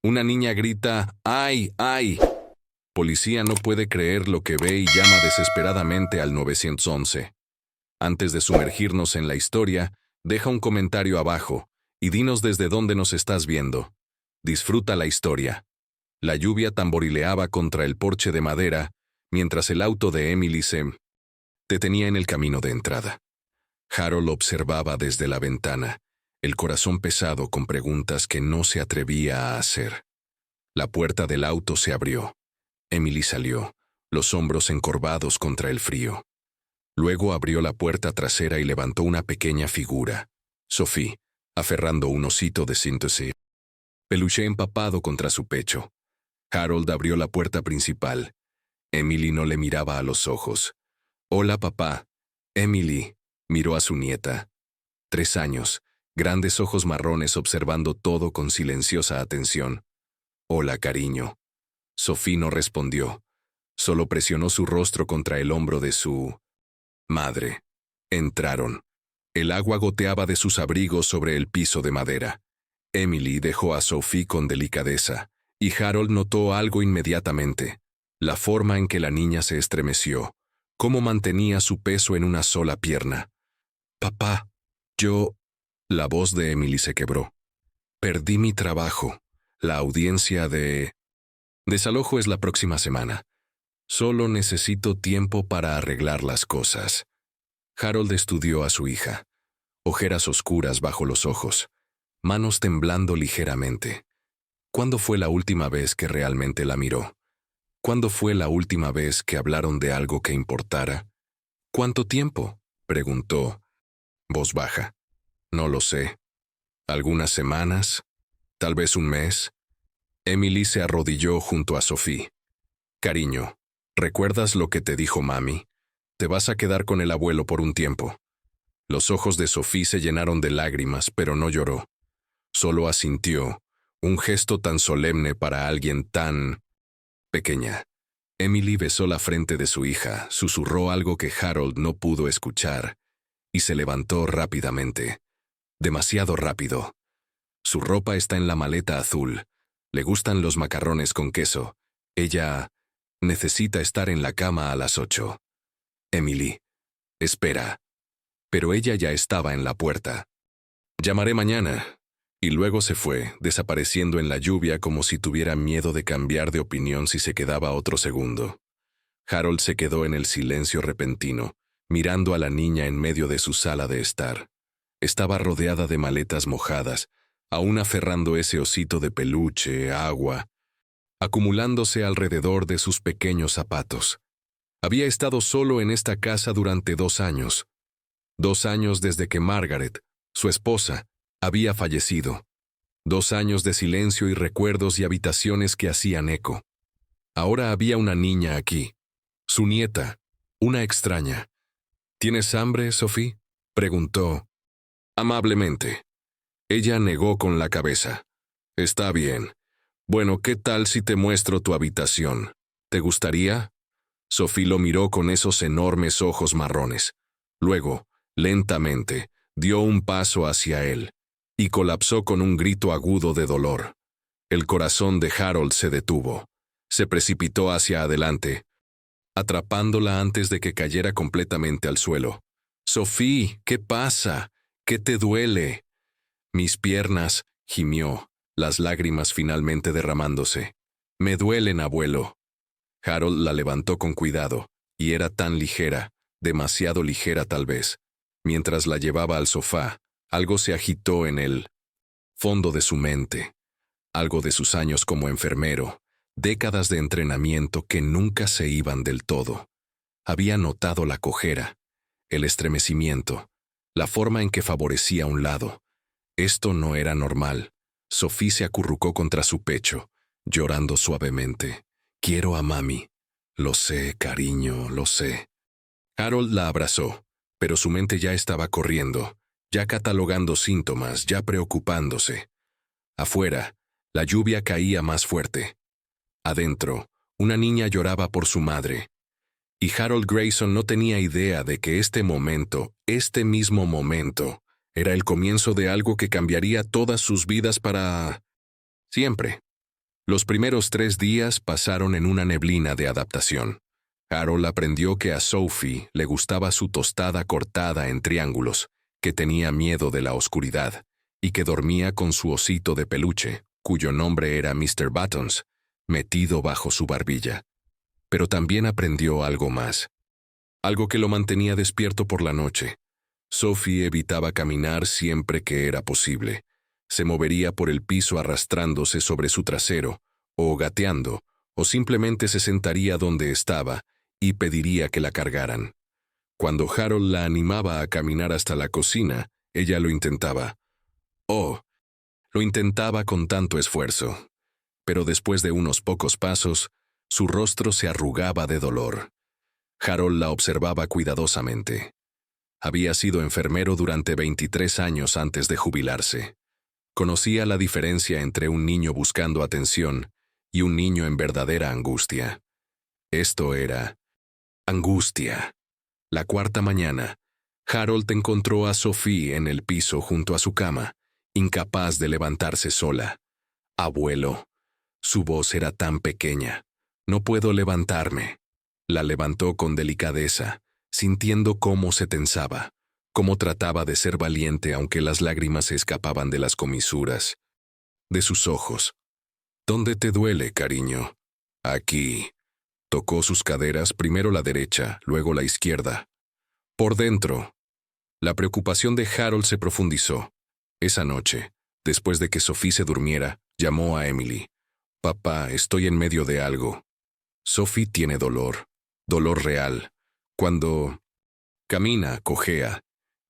Una niña grita, ¡ay, ay! Policía no puede creer lo que ve y llama desesperadamente al 911. Antes de sumergirnos en la historia, deja un comentario abajo y dinos desde dónde nos estás viendo. Disfruta la historia. La lluvia tamborileaba contra el porche de madera mientras el auto de Emily se detenía en el camino de entrada. Harold observaba desde la ventana, el corazón pesado con preguntas que no se atrevía a hacer. La puerta del auto se abrió. Emily salió, los hombros encorvados contra el frío. Luego abrió la puerta trasera y levantó una pequeña figura. Sophie, aferrando un osito de síntesis. Peluche empapado contra su pecho. Harold abrió la puerta principal. Emily no le miraba a los ojos. «Hola, papá». Emily miró a su nieta. 3 años, grandes ojos marrones observando todo con silenciosa atención. «Hola, cariño». Sophie no respondió. Solo presionó su rostro contra el hombro de su madre. Entraron. El agua goteaba de sus abrigos sobre el piso de madera. Emily dejó a Sophie con delicadeza, y Harold notó algo inmediatamente: la forma en que la niña se estremeció, cómo mantenía su peso en una sola pierna. «Papá, yo...» La voz de Emily se quebró. «Perdí mi trabajo. La audiencia de desalojo es la próxima semana. Solo necesito tiempo para arreglar las cosas». Harold estudió a su hija. Ojeras oscuras bajo los ojos, manos temblando ligeramente. ¿Cuándo fue la última vez que realmente la miró? ¿Cuándo fue la última vez que hablaron de algo que importara? «¿Cuánto tiempo?», preguntó, voz baja. «No lo sé. ¿Algunas semanas? ¿Tal vez un mes?» Emily se arrodilló junto a Sophie. «Cariño, ¿recuerdas lo que te dijo mami? Te vas a quedar con el abuelo por un tiempo». Los ojos de Sophie se llenaron de lágrimas, pero no lloró. Solo asintió, un gesto tan solemne para alguien tan pequeña. Emily besó la frente de su hija, susurró algo que Harold no pudo escuchar, y se levantó rápidamente. Demasiado rápido. Su ropa está en la maleta azul. Le gustan los macarrones con queso. Ella necesita estar en la cama a las 8. «Emily, espera». Pero ella ya estaba en la puerta. «Llamaré mañana». Y luego se fue, desapareciendo en la lluvia como si tuviera miedo de cambiar de opinión si se quedaba otro segundo. Harold se quedó en el silencio repentino, mirando a la niña en medio de su sala de estar. Estaba rodeada de maletas mojadas, aún aferrando ese osito de peluche, agua, acumulándose alrededor de sus pequeños zapatos. Había estado solo en esta casa durante 2 años. 2 años desde que Margaret, su esposa, había fallecido. 2 años de silencio y recuerdos y habitaciones que hacían eco. Ahora había una niña aquí, su nieta, una extraña. «¿Tienes hambre, Sophie?», preguntó amablemente. Ella negó con la cabeza. «Está bien. Bueno, ¿qué tal si te muestro tu habitación? ¿Te gustaría?» Sophie lo miró con esos enormes ojos marrones. Luego, lentamente, dio un paso hacia él, y colapsó con un grito agudo de dolor. El corazón de Harold se detuvo. Se precipitó hacia adelante, atrapándola antes de que cayera completamente al suelo. «Sophie, ¿qué pasa? ¿Qué te duele?» «Mis piernas», gimió, las lágrimas finalmente derramándose. «Me duelen, abuelo». Harold la levantó con cuidado, y era tan ligera, demasiado ligera tal vez. Mientras la llevaba al sofá, algo se agitó en el fondo de su mente. Algo de sus años como enfermero, décadas de entrenamiento que nunca se iban del todo. Había notado la cojera, el estremecimiento, la forma en que favorecía un lado. Esto no era normal. Sophie se acurrucó contra su pecho, llorando suavemente. «Quiero a mami». «Lo sé, cariño, lo sé». Harold la abrazó, pero su mente ya estaba corriendo, ya catalogando síntomas, ya preocupándose. Afuera, la lluvia caía más fuerte. Adentro, una niña lloraba por su madre. Y Harold Grayson no tenía idea de que este momento, este mismo momento, era el comienzo de algo que cambiaría todas sus vidas para siempre. Los primeros 3 días pasaron en una neblina de adaptación. Harold aprendió que a Sophie le gustaba su tostada cortada en triángulos, que tenía miedo de la oscuridad, y que dormía con su osito de peluche, cuyo nombre era Mr. Buttons, metido bajo su barbilla. Pero también aprendió algo más. Algo que lo mantenía despierto por la noche. Sophie evitaba caminar siempre que era posible. Se movería por el piso arrastrándose sobre su trasero, o gateando, o simplemente se sentaría donde estaba y pediría que la cargaran. Cuando Harold la animaba a caminar hasta la cocina, ella lo intentaba. Lo intentaba con tanto esfuerzo. Pero después de unos pocos pasos, su rostro se arrugaba de dolor. Harold la observaba cuidadosamente. Había sido enfermero durante 23 años antes de jubilarse. Conocía la diferencia entre un niño buscando atención y un niño en verdadera angustia. Esto era angustia. La cuarta mañana, Harold encontró a Sophie en el piso junto a su cama, incapaz de levantarse sola. «Abuelo». Su voz era tan pequeña. «No puedo levantarme». La levantó con delicadeza, sintiendo cómo se tensaba, cómo trataba de ser valiente aunque las lágrimas se escapaban de las comisuras de sus ojos. «¿Dónde te duele, cariño?» «Aquí». Tocó sus caderas, primero la derecha, luego la izquierda. «Por dentro». La preocupación de Harold se profundizó. Esa noche, después de que Sophie se durmiera, llamó a Emily. «Papá, estoy en medio de algo». Sophie tiene dolor. Dolor real. Cuando camina, cojea.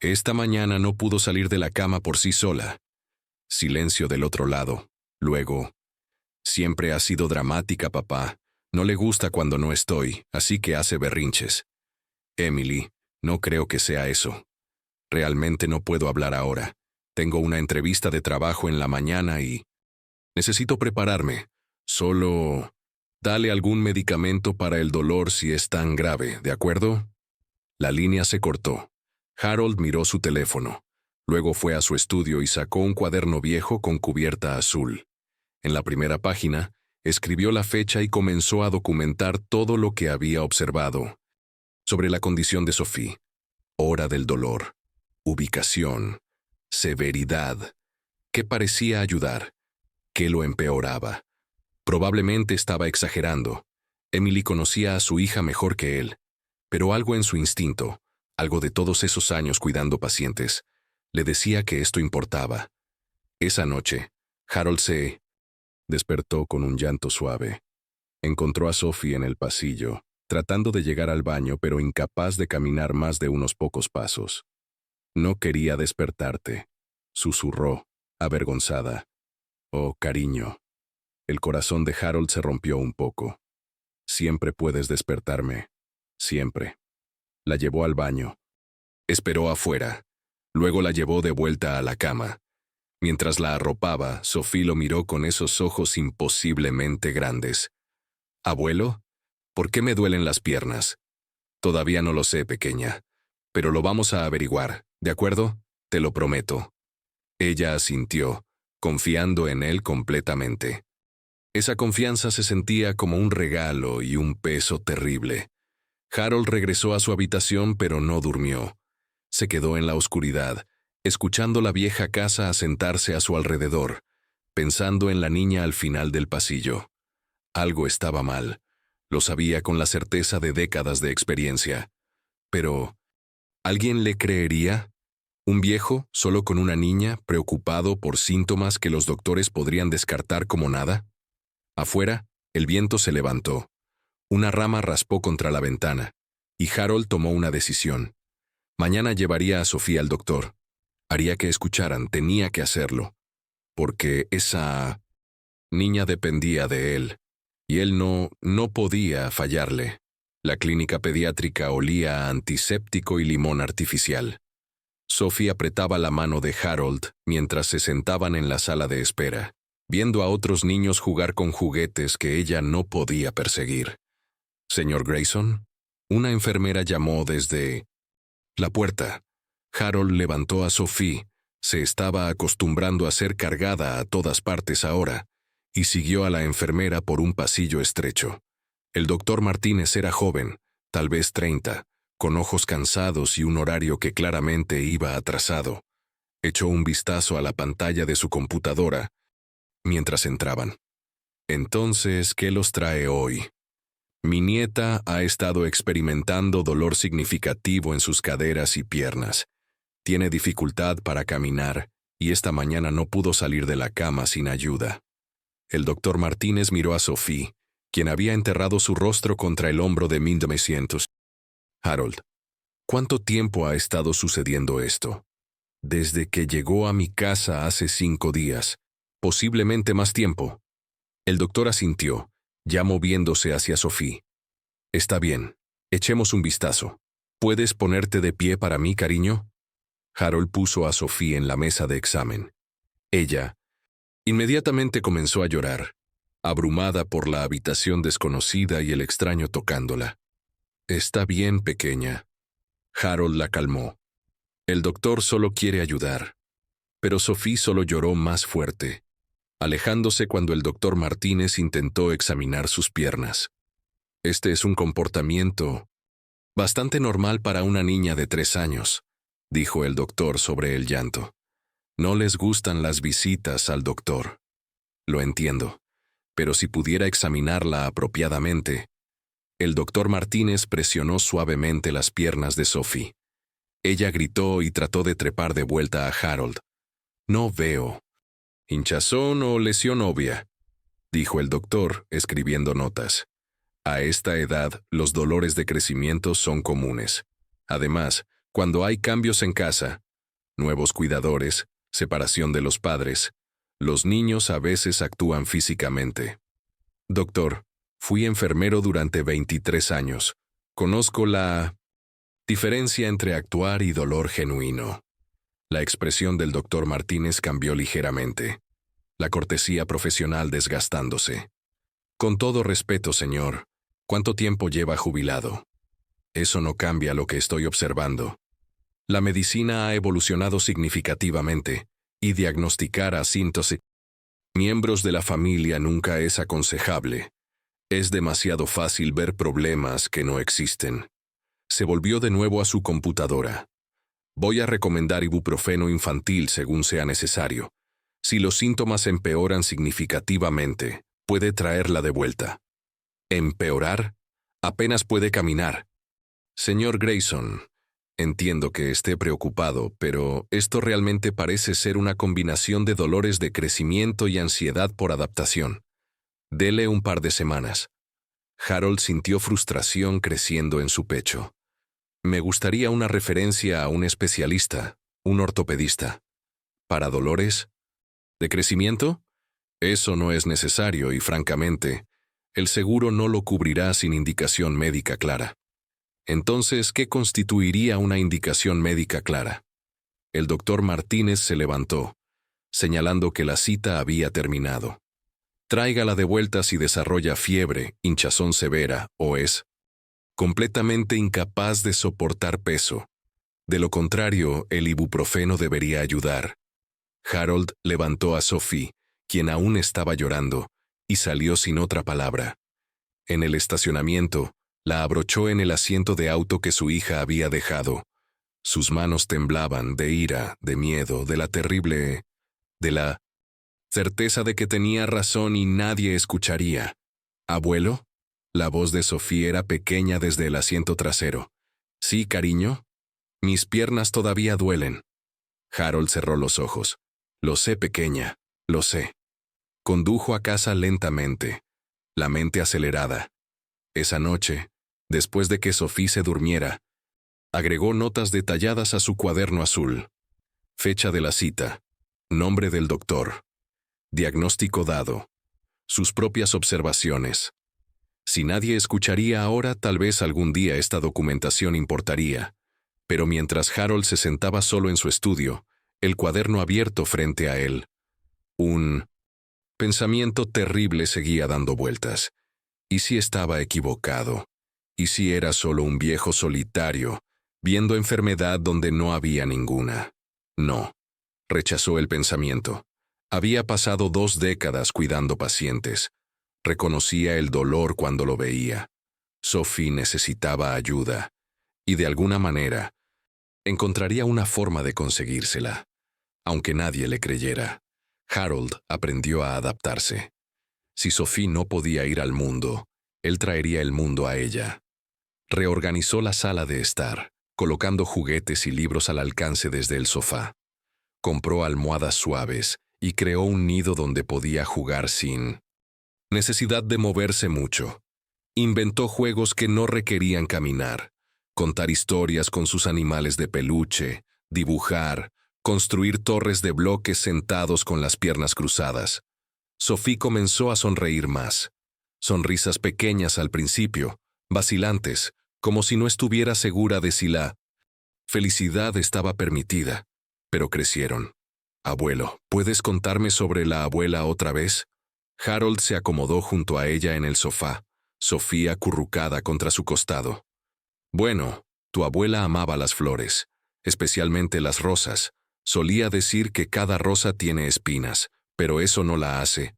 Esta mañana no pudo salir de la cama por sí sola. Silencio del otro lado. Luego, «Siempre ha sido dramática, papá. No le gusta cuando no estoy, así que hace berrinches». «Emily, no creo que sea eso. Realmente no puedo hablar ahora. Tengo una entrevista de trabajo en la mañana y necesito prepararme. Solo dale algún medicamento para el dolor si es tan grave, ¿de acuerdo?» La línea se cortó. Harold miró su teléfono. Luego fue a su estudio y sacó un cuaderno viejo con cubierta azul. En la primera página, escribió la fecha y comenzó a documentar todo lo que había observado sobre la condición de Sophie. Hora del dolor, ubicación, severidad. ¿Qué parecía ayudar? ¿Qué lo empeoraba? Probablemente estaba exagerando. Emily conocía a su hija mejor que él, pero algo en su instinto, algo de todos esos años cuidando pacientes, le decía que esto importaba. Esa noche, Harold se despertó con un llanto suave. Encontró a Sophie en el pasillo, tratando de llegar al baño pero incapaz de caminar más de unos pocos pasos. «No quería despertarte», susurró, avergonzada. «Oh, cariño». El corazón de Harold se rompió un poco. «Siempre puedes despertarme. Siempre». La llevó al baño. Esperó afuera. Luego la llevó de vuelta a la cama. Mientras la arropaba, Sophie lo miró con esos ojos imposiblemente grandes. «¿Abuelo? ¿Por qué me duelen las piernas?» «Todavía no lo sé, pequeña. Pero lo vamos a averiguar, ¿de acuerdo? Te lo prometo». Ella asintió, confiando en él completamente. Esa confianza se sentía como un regalo y un peso terrible. Harold regresó a su habitación pero no durmió. Se quedó en la oscuridad, escuchando la vieja casa asentarse a su alrededor, pensando en la niña al final del pasillo. Algo estaba mal. Lo sabía con la certeza de décadas de experiencia. Pero, ¿alguien le creería? ¿Un viejo, solo con una niña, preocupado por síntomas que los doctores podrían descartar como nada? Afuera, el viento se levantó. Una rama raspó contra la ventana, y Harold tomó una decisión. Mañana llevaría a Sophie al doctor. Haría que escucharan, tenía que hacerlo. Porque esa niña dependía de él, y él no podía fallarle. La clínica pediátrica olía a antiséptico y limón artificial. Sophie apretaba la mano de Harold mientras se sentaban en la sala de espera, viendo a otros niños jugar con juguetes que ella no podía perseguir. «¿Señor Grayson?» Una enfermera llamó desde la puerta. Harold levantó a Sophie. Se estaba acostumbrando a ser cargada a todas partes ahora, y siguió a la enfermera por un pasillo estrecho. El doctor Martínez era joven, tal vez 30, con ojos cansados y un horario que claramente iba atrasado. Echó un vistazo a la pantalla de su computadora mientras entraban. Entonces, ¿qué los trae hoy? Mi nieta ha estado experimentando dolor significativo en sus caderas y piernas. Tiene dificultad para caminar y esta mañana no pudo salir de la cama sin ayuda. El doctor Martínez miró a Sophie, quien había enterrado su rostro contra el hombro de 1900. Harold, ¿cuánto tiempo ha estado sucediendo esto? Desde que llegó a mi casa hace 5 días, posiblemente más tiempo. El doctor asintió, ya moviéndose hacia Sophie. Está bien, echemos un vistazo. ¿Puedes ponerte de pie para mí, cariño? Harold puso a Sophie en la mesa de examen. Ella inmediatamente comenzó a llorar, abrumada por la habitación desconocida y el extraño tocándola. Está bien, pequeña. Harold la calmó. El doctor solo quiere ayudar. Pero Sophie solo lloró más fuerte, alejándose cuando el doctor Martínez intentó examinar sus piernas. Este es un comportamiento bastante normal para una niña de 3 años, dijo el doctor sobre el llanto. No les gustan las visitas al doctor. Lo entiendo, pero si pudiera examinarla apropiadamente. El doctor Martínez presionó suavemente las piernas de Sophie. Ella gritó y trató de trepar de vuelta a Harold. No veo. ¿Hinchazón o lesión obvia?, dijo el doctor, escribiendo notas. A esta edad, los dolores de crecimiento son comunes. Además, cuando hay cambios en casa, nuevos cuidadores, separación de los padres, los niños a veces actúan físicamente. Doctor, fui enfermero durante 23 años. Conozco la diferencia entre actuar y dolor genuino. La expresión del doctor Martínez cambió ligeramente, la cortesía profesional desgastándose. Con todo respeto, señor, ¿cuánto tiempo lleva jubilado? Eso no cambia lo que estoy observando. La medicina ha evolucionado significativamente, y diagnosticar a miembros de la familia nunca es aconsejable. Es demasiado fácil ver problemas que no existen. Se volvió de nuevo a su computadora. Voy a recomendar ibuprofeno infantil según sea necesario. Si los síntomas empeoran significativamente, puede traerla de vuelta. ¿Empeorar? Apenas puede caminar. Señor Grayson, entiendo que esté preocupado, pero esto realmente parece ser una combinación de dolores de crecimiento y ansiedad por adaptación. Dele un par de semanas. Harold sintió frustración creciendo en su pecho. Me gustaría una referencia a un especialista, un ortopedista. ¿Para dolores? ¿De crecimiento? Eso no es necesario y, francamente, el seguro no lo cubrirá sin indicación médica clara. Entonces, ¿qué constituiría una indicación médica clara? El doctor Martínez se levantó, señalando que la cita había terminado. Tráigala de vuelta si desarrolla fiebre, hinchazón severa o es completamente incapaz de soportar peso. De lo contrario, el ibuprofeno debería ayudar. Harold levantó a Sophie, quien aún estaba llorando, y salió sin otra palabra. En el estacionamiento, la abrochó en el asiento de auto que su hija había dejado. Sus manos temblaban de ira, de miedo, de la certeza de que tenía razón y nadie escucharía. ¿Abuelo? La voz de Sophie era pequeña desde el asiento trasero. ¿Sí, cariño? Mis piernas todavía duelen. Harold cerró los ojos. Lo sé, pequeña, lo sé. Condujo a casa lentamente, la mente acelerada. Esa noche, después de que Sophie se durmiera, agregó notas detalladas a su cuaderno azul. Fecha de la cita, nombre del doctor, diagnóstico dado, sus propias observaciones. Si nadie escucharía ahora, tal vez algún día esta documentación importaría. Pero mientras Harold se sentaba solo en su estudio, el cuaderno abierto frente a él, un pensamiento terrible seguía dando vueltas. ¿Y si estaba equivocado? ¿Y si era solo un viejo solitario, viendo enfermedad donde no había ninguna? No, rechazó el pensamiento. Había pasado 2 décadas cuidando pacientes. Reconocía el dolor cuando lo veía. Sophie necesitaba ayuda, y de alguna manera, encontraría una forma de conseguírsela. Aunque nadie le creyera, Harold aprendió a adaptarse. Si Sophie no podía ir al mundo, él traería el mundo a ella. Reorganizó la sala de estar, colocando juguetes y libros al alcance desde el sofá. Compró almohadas suaves y creó un nido donde podía jugar sin necesidad de moverse mucho. Inventó juegos que no requerían caminar, contar historias con sus animales de peluche, dibujar, construir torres de bloques sentados con las piernas cruzadas. Sophie comenzó a sonreír más. Sonrisas pequeñas al principio, vacilantes, como si no estuviera segura de si la felicidad estaba permitida, pero crecieron. Abuelo, ¿puedes contarme sobre la abuela otra vez? Harold se acomodó junto a ella en el sofá, Sophie acurrucada contra su costado. Bueno, tu abuela amaba las flores, especialmente las rosas. Solía decir que cada rosa tiene espinas, pero eso no la hace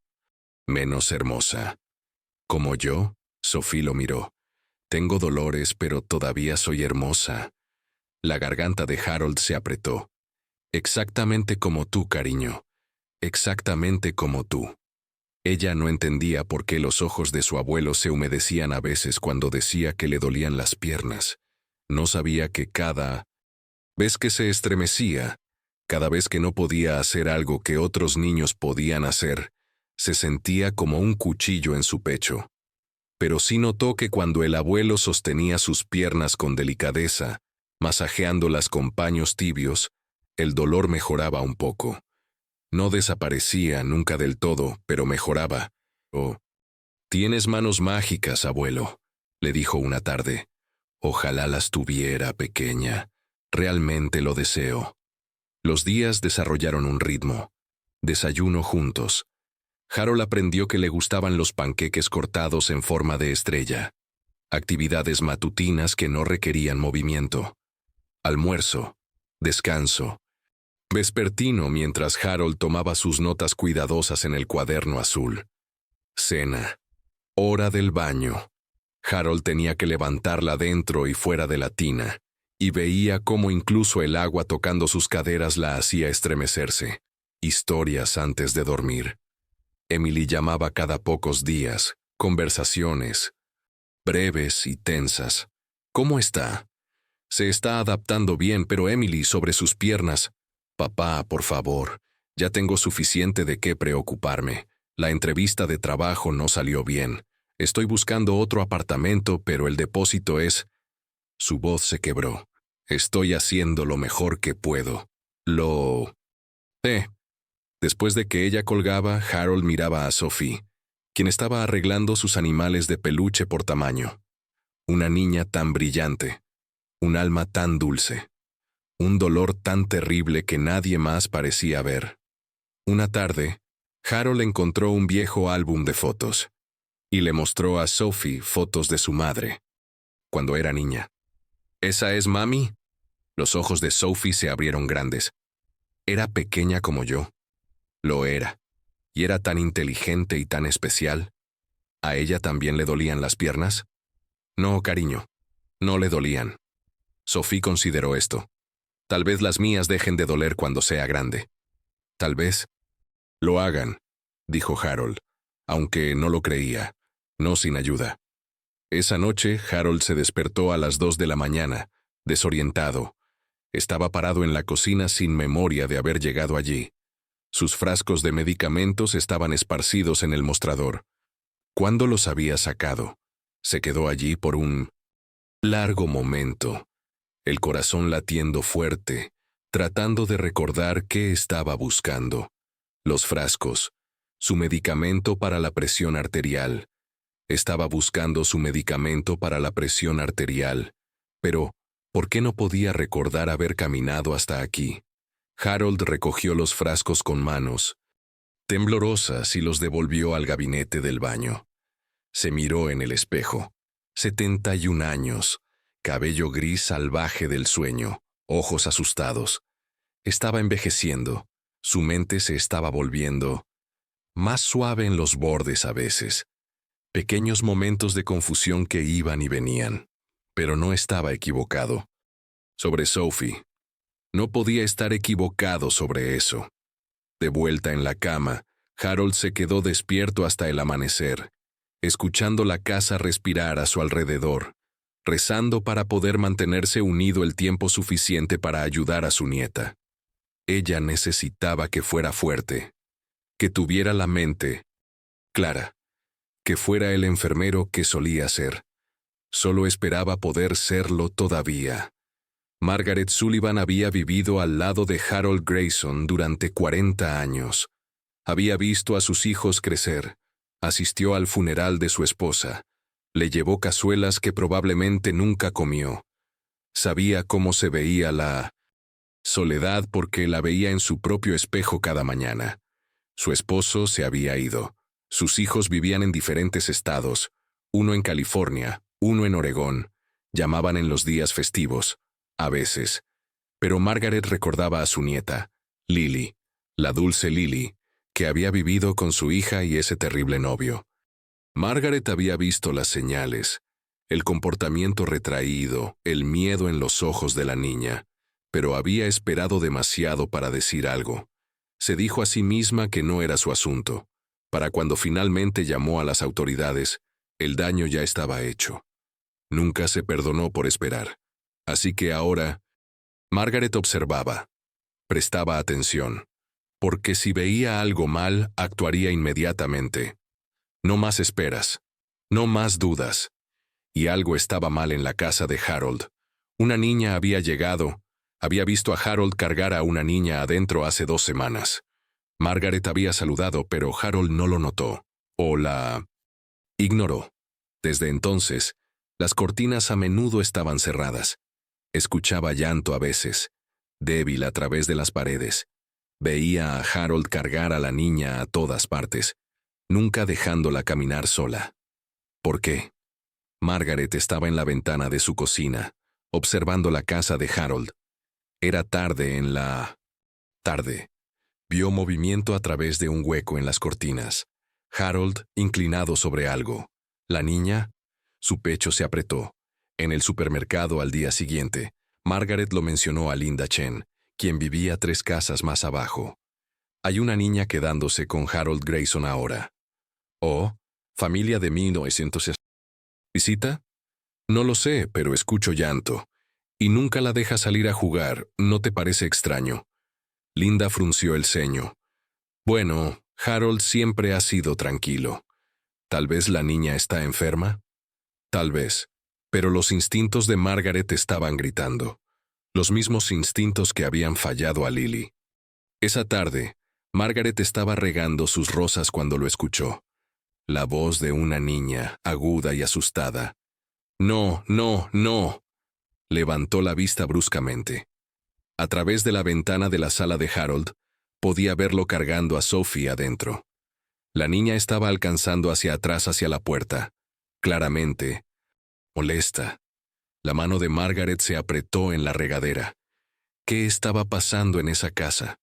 menos hermosa. ¿Como yo? Sophie lo miró. Tengo dolores, pero todavía soy hermosa. La garganta de Harold se apretó. Exactamente como tú, cariño. Exactamente como tú. Ella no entendía por qué los ojos de su abuelo se humedecían a veces cuando decía que le dolían las piernas. No sabía que cada vez que se estremecía, cada vez que no podía hacer algo que otros niños podían hacer, se sentía como un cuchillo en su pecho. Pero sí notó que cuando el abuelo sostenía sus piernas con delicadeza, masajeándolas con paños tibios, el dolor mejoraba un poco. No desaparecía nunca del todo, pero mejoraba. Oh, tienes manos mágicas, abuelo, le dijo una tarde. Ojalá las tuviera, pequeña. Realmente lo deseo. Los días desarrollaron un ritmo. Desayuno juntos. Harold aprendió que le gustaban los panqueques cortados en forma de estrella. Actividades matutinas que no requerían movimiento. Almuerzo. Descanso. Vespertino mientras Harold tomaba sus notas cuidadosas en el cuaderno azul. Cena. Hora del baño. Harold tenía que levantarla dentro y fuera de la tina, y veía cómo incluso el agua tocando sus caderas la hacía estremecerse. Historias antes de dormir. Emily llamaba cada pocos días, conversaciones, breves y tensas. ¿Cómo está? Se está adaptando bien, pero Emily sobre sus piernas. Papá, por favor, ya tengo suficiente de qué preocuparme. La entrevista de trabajo no salió bien. Estoy buscando otro apartamento, pero el depósito es... Su voz se quebró. Estoy haciendo lo mejor que puedo. Después de que ella colgaba, Harold miraba a Sophie, quien estaba arreglando sus animales de peluche por tamaño. Una niña tan brillante, un alma tan dulce, un dolor tan terrible que nadie más parecía ver. Una tarde, Harold encontró un viejo álbum de fotos y le mostró a Sophie fotos de su madre, cuando era niña. ¿Esa es mami? Los ojos de Sophie se abrieron grandes. ¿Era pequeña como yo? Lo era. Y era tan inteligente y tan especial. ¿A ella también le dolían las piernas? No, cariño. No le dolían. Sophie consideró esto. Tal vez las mías dejen de doler cuando sea grande. Tal vez lo hagan, dijo Harold, aunque no lo creía, no sin ayuda. Esa noche, Harold se despertó a las 2 de la mañana, desorientado. Estaba parado en la cocina sin memoria de haber llegado allí. Sus frascos de medicamentos estaban esparcidos en el mostrador. ¿Cuándo los había sacado? Se quedó allí por un largo momento, el corazón latiendo fuerte, tratando de recordar qué estaba buscando. Los frascos, su medicamento para la presión arterial. Estaba buscando su medicamento para la presión arterial. Pero, ¿por qué no podía recordar haber caminado hasta aquí? Harold recogió los frascos con manos temblorosas y los devolvió al gabinete del baño. Se miró en el espejo. 71 años, cabello gris salvaje del sueño, ojos asustados. Estaba envejeciendo. Su mente se estaba volviendo más suave en los bordes a veces. Pequeños momentos de confusión que iban y venían. Pero no estaba equivocado. Sobre Sophie. No podía estar equivocado sobre eso. De vuelta en la cama, Harold se quedó despierto hasta el amanecer, escuchando la casa respirar a su alrededor, rezando para poder mantenerse unido el tiempo suficiente para ayudar a su nieta. Ella necesitaba que fuera fuerte, que tuviera la mente clara, que fuera el enfermero que solía ser. Solo esperaba poder serlo todavía. Margaret Sullivan había vivido al lado de Harold Grayson durante 40 años. Había visto a sus hijos crecer, asistió al funeral de su esposa, le llevó cazuelas que probablemente nunca comió. Sabía cómo se veía la soledad porque la veía en su propio espejo cada mañana. Su esposo se había ido. Sus hijos vivían en diferentes estados, uno en California, uno en Oregón. Llamaban en los días festivos, a veces. Pero Margaret recordaba a su nieta, Lily, la dulce Lily, que había vivido con su hija y ese terrible novio. Margaret había visto las señales, el comportamiento retraído, el miedo en los ojos de la niña, pero había esperado demasiado para decir algo. Se dijo a sí misma que no era su asunto. Para cuando finalmente llamó a las autoridades, el daño ya estaba hecho. Nunca se perdonó por esperar. Así que ahora, Margaret observaba, prestaba atención, porque si veía algo mal, actuaría inmediatamente. No más esperas, no más dudas. Y algo estaba mal en la casa de Harold. Una niña había llegado, había visto a Harold cargar a una niña adentro hace 2 semanas. Margaret había saludado, pero Harold no lo notó, o la ignoró. Desde entonces, las cortinas a menudo estaban cerradas. Escuchaba llanto a veces, débil a través de las paredes. Veía a Harold cargar a la niña a todas partes, nunca dejándola caminar sola. ¿Por qué? Margaret estaba en la ventana de su cocina, observando la casa de Harold. Era tarde en la tarde. Vio movimiento a través de un hueco en las cortinas. Harold, inclinado sobre algo. La niña, su pecho se apretó. En el supermercado al día siguiente, Margaret lo mencionó a Linda Chen, quien vivía 3 casas más abajo. Hay una niña quedándose con Harold Grayson ahora. Oh, familia de 1960. ¿Visita? No lo sé, pero escucho llanto. Y nunca la deja salir a jugar, ¿no te parece extraño? Linda frunció el ceño. Bueno, Harold siempre ha sido tranquilo. ¿Tal vez la niña está enferma? Tal vez. Pero los instintos de Margaret estaban gritando. Los mismos instintos que habían fallado a Lily. Esa tarde, Margaret estaba regando sus rosas cuando lo escuchó. La voz de una niña, aguda y asustada. No, no, no. Levantó la vista bruscamente. A través de la ventana de la sala de Harold, podía verlo cargando a Sophie adentro. La niña estaba alcanzando hacia atrás hacia la puerta. Claramente, molesta. La mano de Margaret se apretó en la regadera. ¿Qué estaba pasando en esa casa?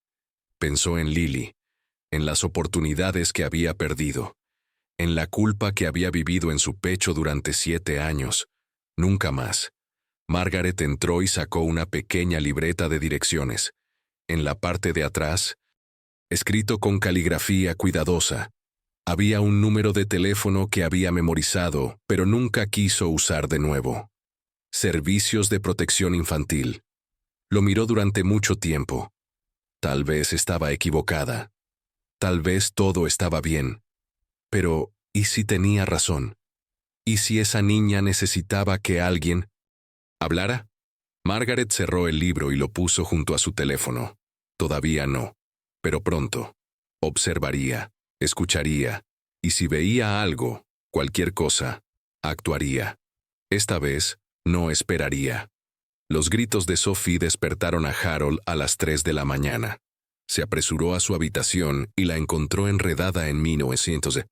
Pensó en Lily, en las oportunidades que había perdido, en la culpa que había vivido en su pecho durante 7 años. Nunca más. Margaret entró y sacó una pequeña libreta de direcciones. En la parte de atrás, escrito con caligrafía cuidadosa, había un número de teléfono que había memorizado, pero nunca quiso usar de nuevo. Servicios de protección infantil. Lo miró durante mucho tiempo. Tal vez estaba equivocada. Tal vez todo estaba bien. Pero, ¿y si tenía razón? ¿Y si esa niña necesitaba que alguien hablara? Margaret cerró el libro y lo puso junto a su teléfono. Todavía no. Pero pronto. Observaría, escucharía, y si veía algo, cualquier cosa, actuaría. Esta vez, no esperaría. Los gritos de Sophie despertaron a Harold a las 3 de la mañana. Se apresuró a su habitación y la encontró enredada en 1900.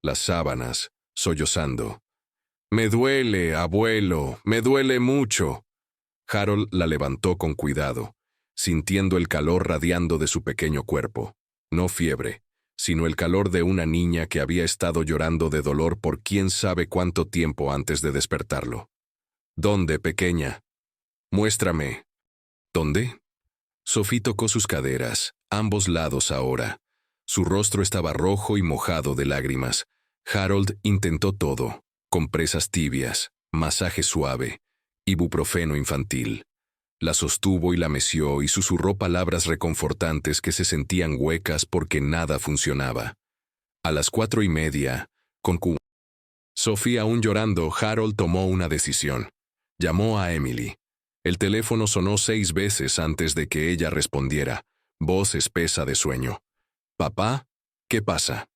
Las sábanas, sollozando. «Me duele, abuelo, me duele mucho». Harold la levantó con cuidado. sintiendo el calor radiando de su pequeño cuerpo. No fiebre, sino el calor de una niña que había estado llorando de dolor por quién sabe cuánto tiempo antes de despertarlo. ¿Dónde, pequeña? Muéstrame. ¿Dónde? Sophie tocó sus caderas, ambos lados ahora. Su rostro estaba rojo y mojado de lágrimas. Harold intentó todo: compresas tibias, masaje suave, ibuprofeno infantil. La sostuvo y la meció y susurró palabras reconfortantes que se sentían huecas porque nada funcionaba. A las 4:30, con Sophie aún llorando, Harold tomó una decisión. Llamó a Emily. El teléfono sonó 6 veces antes de que ella respondiera, voz espesa de sueño. «Papá, ¿qué pasa?»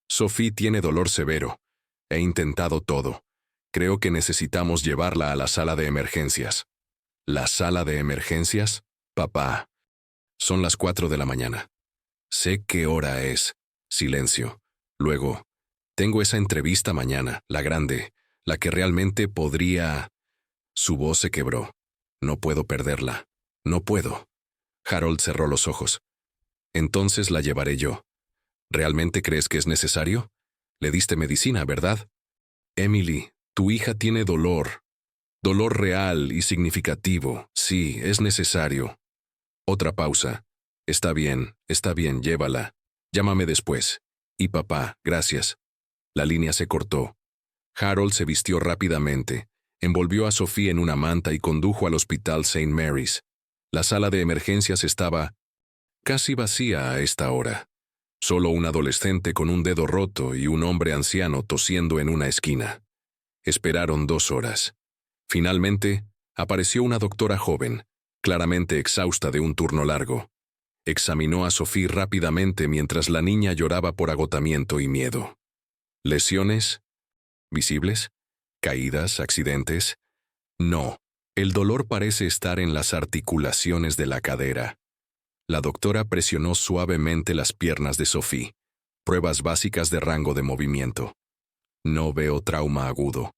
«Sophie tiene dolor severo. He intentado todo. Creo que necesitamos llevarla a la sala de emergencias». «¿La sala de emergencias?» «Papá». Son las 4 de la mañana. Sé qué hora es. Silencio. Luego, tengo esa entrevista mañana, la grande, la que realmente podría... Su voz se quebró. No puedo perderla. No puedo. Harold cerró los ojos. Entonces la llevaré yo. ¿Realmente crees que es necesario? Le diste medicina, ¿verdad? Emily, tu hija tiene dolor. Dolor real y significativo. Sí, es necesario. Otra pausa. Está bien, llévala. Llámame después. Y papá, gracias. La línea se cortó. Harold se vistió rápidamente, envolvió a Sophie en una manta y condujo al hospital St. Mary's. La sala de emergencias estaba casi vacía a esta hora. Solo un adolescente con un dedo roto y un hombre anciano tosiendo en una esquina. Esperaron 2 horas. Finalmente, apareció una doctora joven, claramente exhausta de un turno largo. Examinó a Sophie rápidamente mientras la niña lloraba por agotamiento y miedo. ¿Lesiones? ¿Visibles? ¿Caídas? ¿Accidentes? No, el dolor parece estar en las articulaciones de la cadera. La doctora presionó suavemente las piernas de Sophie. Pruebas básicas de rango de movimiento. No veo trauma agudo.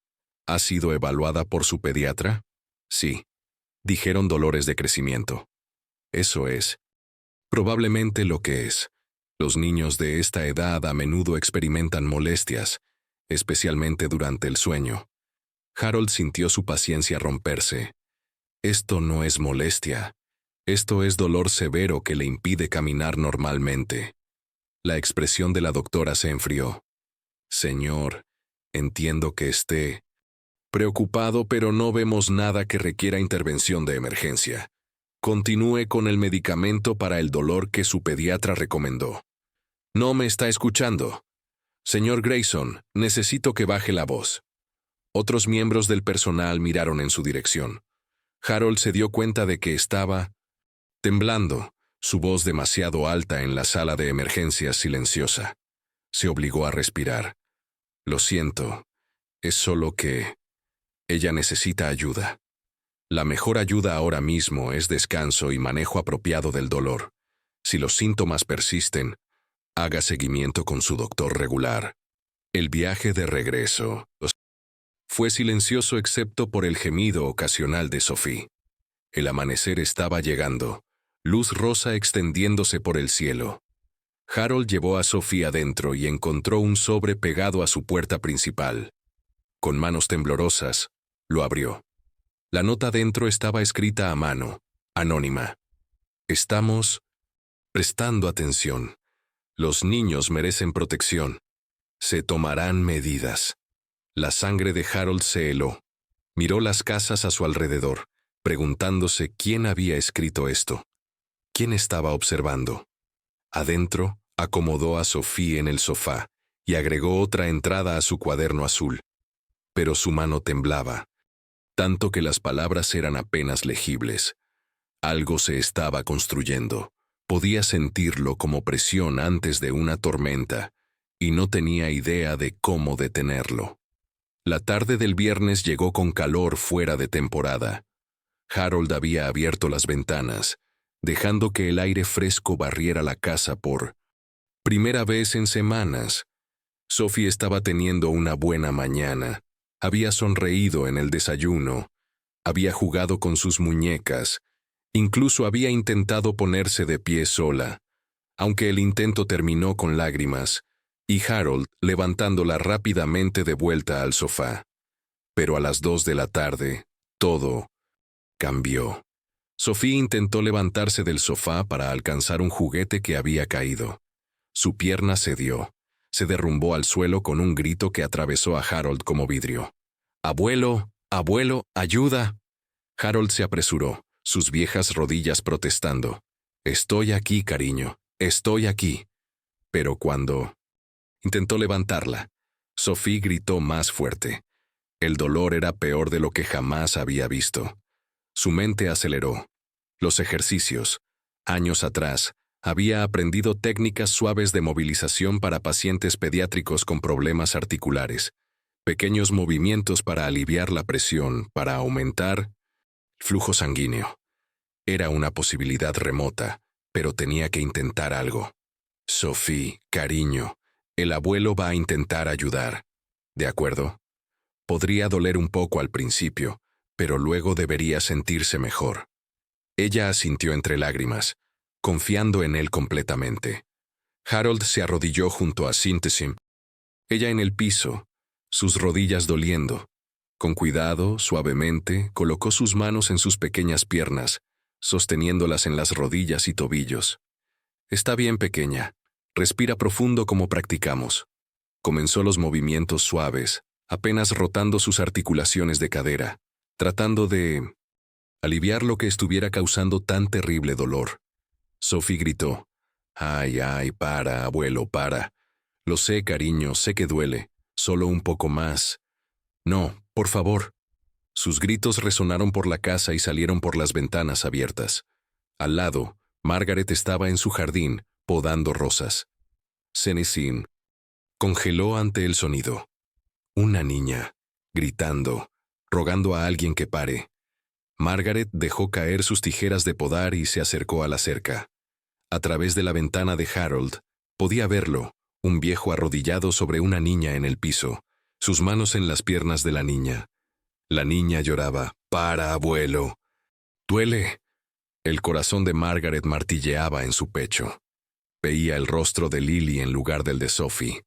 ¿Ha sido evaluada por su pediatra? Sí. Dijeron dolores de crecimiento. Eso es probablemente lo que es. Los niños de esta edad a menudo experimentan molestias, especialmente durante el sueño. Harold sintió su paciencia romperse. Esto no es molestia. Esto es dolor severo que le impide caminar normalmente. La expresión de la doctora se enfrió. Señor, entiendo que esté preocupado, pero no vemos nada que requiera intervención de emergencia. Continúe con el medicamento para el dolor que su pediatra recomendó. No me está escuchando. Señor Grayson, necesito que baje la voz. Otros miembros del personal miraron en su dirección. Harold se dio cuenta de que estaba temblando, su voz demasiado alta en la sala de emergencias silenciosa. Se obligó a respirar. Lo siento, es solo que ella necesita ayuda. La mejor ayuda ahora mismo es descanso y manejo apropiado del dolor. Si los síntomas persisten, haga seguimiento con su doctor regular. El viaje de regreso fue silencioso excepto por el gemido ocasional de Sophie. El amanecer estaba llegando, luz rosa extendiéndose por el cielo. Harold llevó a Sophie adentro y encontró un sobre pegado a su puerta principal. Con manos temblorosas, lo abrió. La nota dentro estaba escrita a mano, anónima. Estamos prestando atención. Los niños merecen protección. Se tomarán medidas. La sangre de Harold se heló. Miró las casas a su alrededor, preguntándose quién había escrito esto. ¿Quién estaba observando? Adentro, acomodó a Sophie en el sofá y agregó otra entrada a su cuaderno azul. Pero su mano temblaba, tanto que las palabras eran apenas legibles. Algo se estaba construyendo. Podía sentirlo como presión antes de una tormenta, y no tenía idea de cómo detenerlo. La tarde del viernes llegó con calor fuera de temporada. Harold había abierto las ventanas, dejando que el aire fresco barriera la casa por primera vez en semanas. Sophie estaba teniendo una buena mañana. Había sonreído en el desayuno. Había jugado con sus muñecas Incluso había intentado ponerse de pie sola, aunque el intento terminó con lágrimas, y Harold levantándola rápidamente de vuelta al sofá. Pero a las 2 de la tarde, todo cambió. Sophie intentó levantarse del sofá para alcanzar un juguete que había caído. Su pierna cedió. Se derrumbó al suelo con un grito que atravesó a Harold como vidrio. «¡Abuelo! ¡Abuelo! ¡Ayuda!». Harold se apresuró, sus viejas rodillas protestando. «Estoy aquí, cariño. Estoy aquí». Pero cuando intentó levantarla, Sophie gritó más fuerte. El dolor era peor de lo que jamás había visto. Su mente aceleró. Los ejercicios. Años atrás, había aprendido técnicas suaves de movilización para pacientes pediátricos con problemas articulares. Pequeños movimientos para aliviar la presión, para aumentar el flujo sanguíneo. Era una posibilidad remota, pero tenía que intentar algo. «Sophie, cariño, el abuelo va a intentar ayudar. ¿De acuerdo? Podría doler un poco al principio, pero luego debería sentirse mejor». Ella asintió entre lágrimas, confiando en él completamente. Harold se arrodilló junto a Syntesim, ella en el piso, sus rodillas doliendo. Con cuidado, suavemente, colocó sus manos en sus pequeñas piernas, sosteniéndolas en las rodillas y tobillos. «Está bien, pequeña. Respira profundo como practicamos». Comenzó los movimientos suaves, apenas rotando sus articulaciones de cadera, tratando de aliviar lo que estuviera causando tan terrible dolor. Sophie gritó. «Ay, ay, para, abuelo, para. Lo sé, cariño, sé que duele. Solo un poco más». «No, por favor». Sus gritos resonaron por la casa y salieron por las ventanas abiertas. Al lado, Margaret estaba en su jardín, podando rosas. Senesin congeló ante el sonido. Una niña, gritando, rogando a alguien que pare. Margaret dejó caer sus tijeras de podar y se acercó a la cerca. A través de la ventana de Harold, podía verlo, un viejo arrodillado sobre una niña en el piso, sus manos en las piernas de la niña. La niña lloraba. «Para, abuelo». «¿Duele?». El corazón de Margaret martilleaba en su pecho. Veía el rostro de Lily en lugar del de Sophie.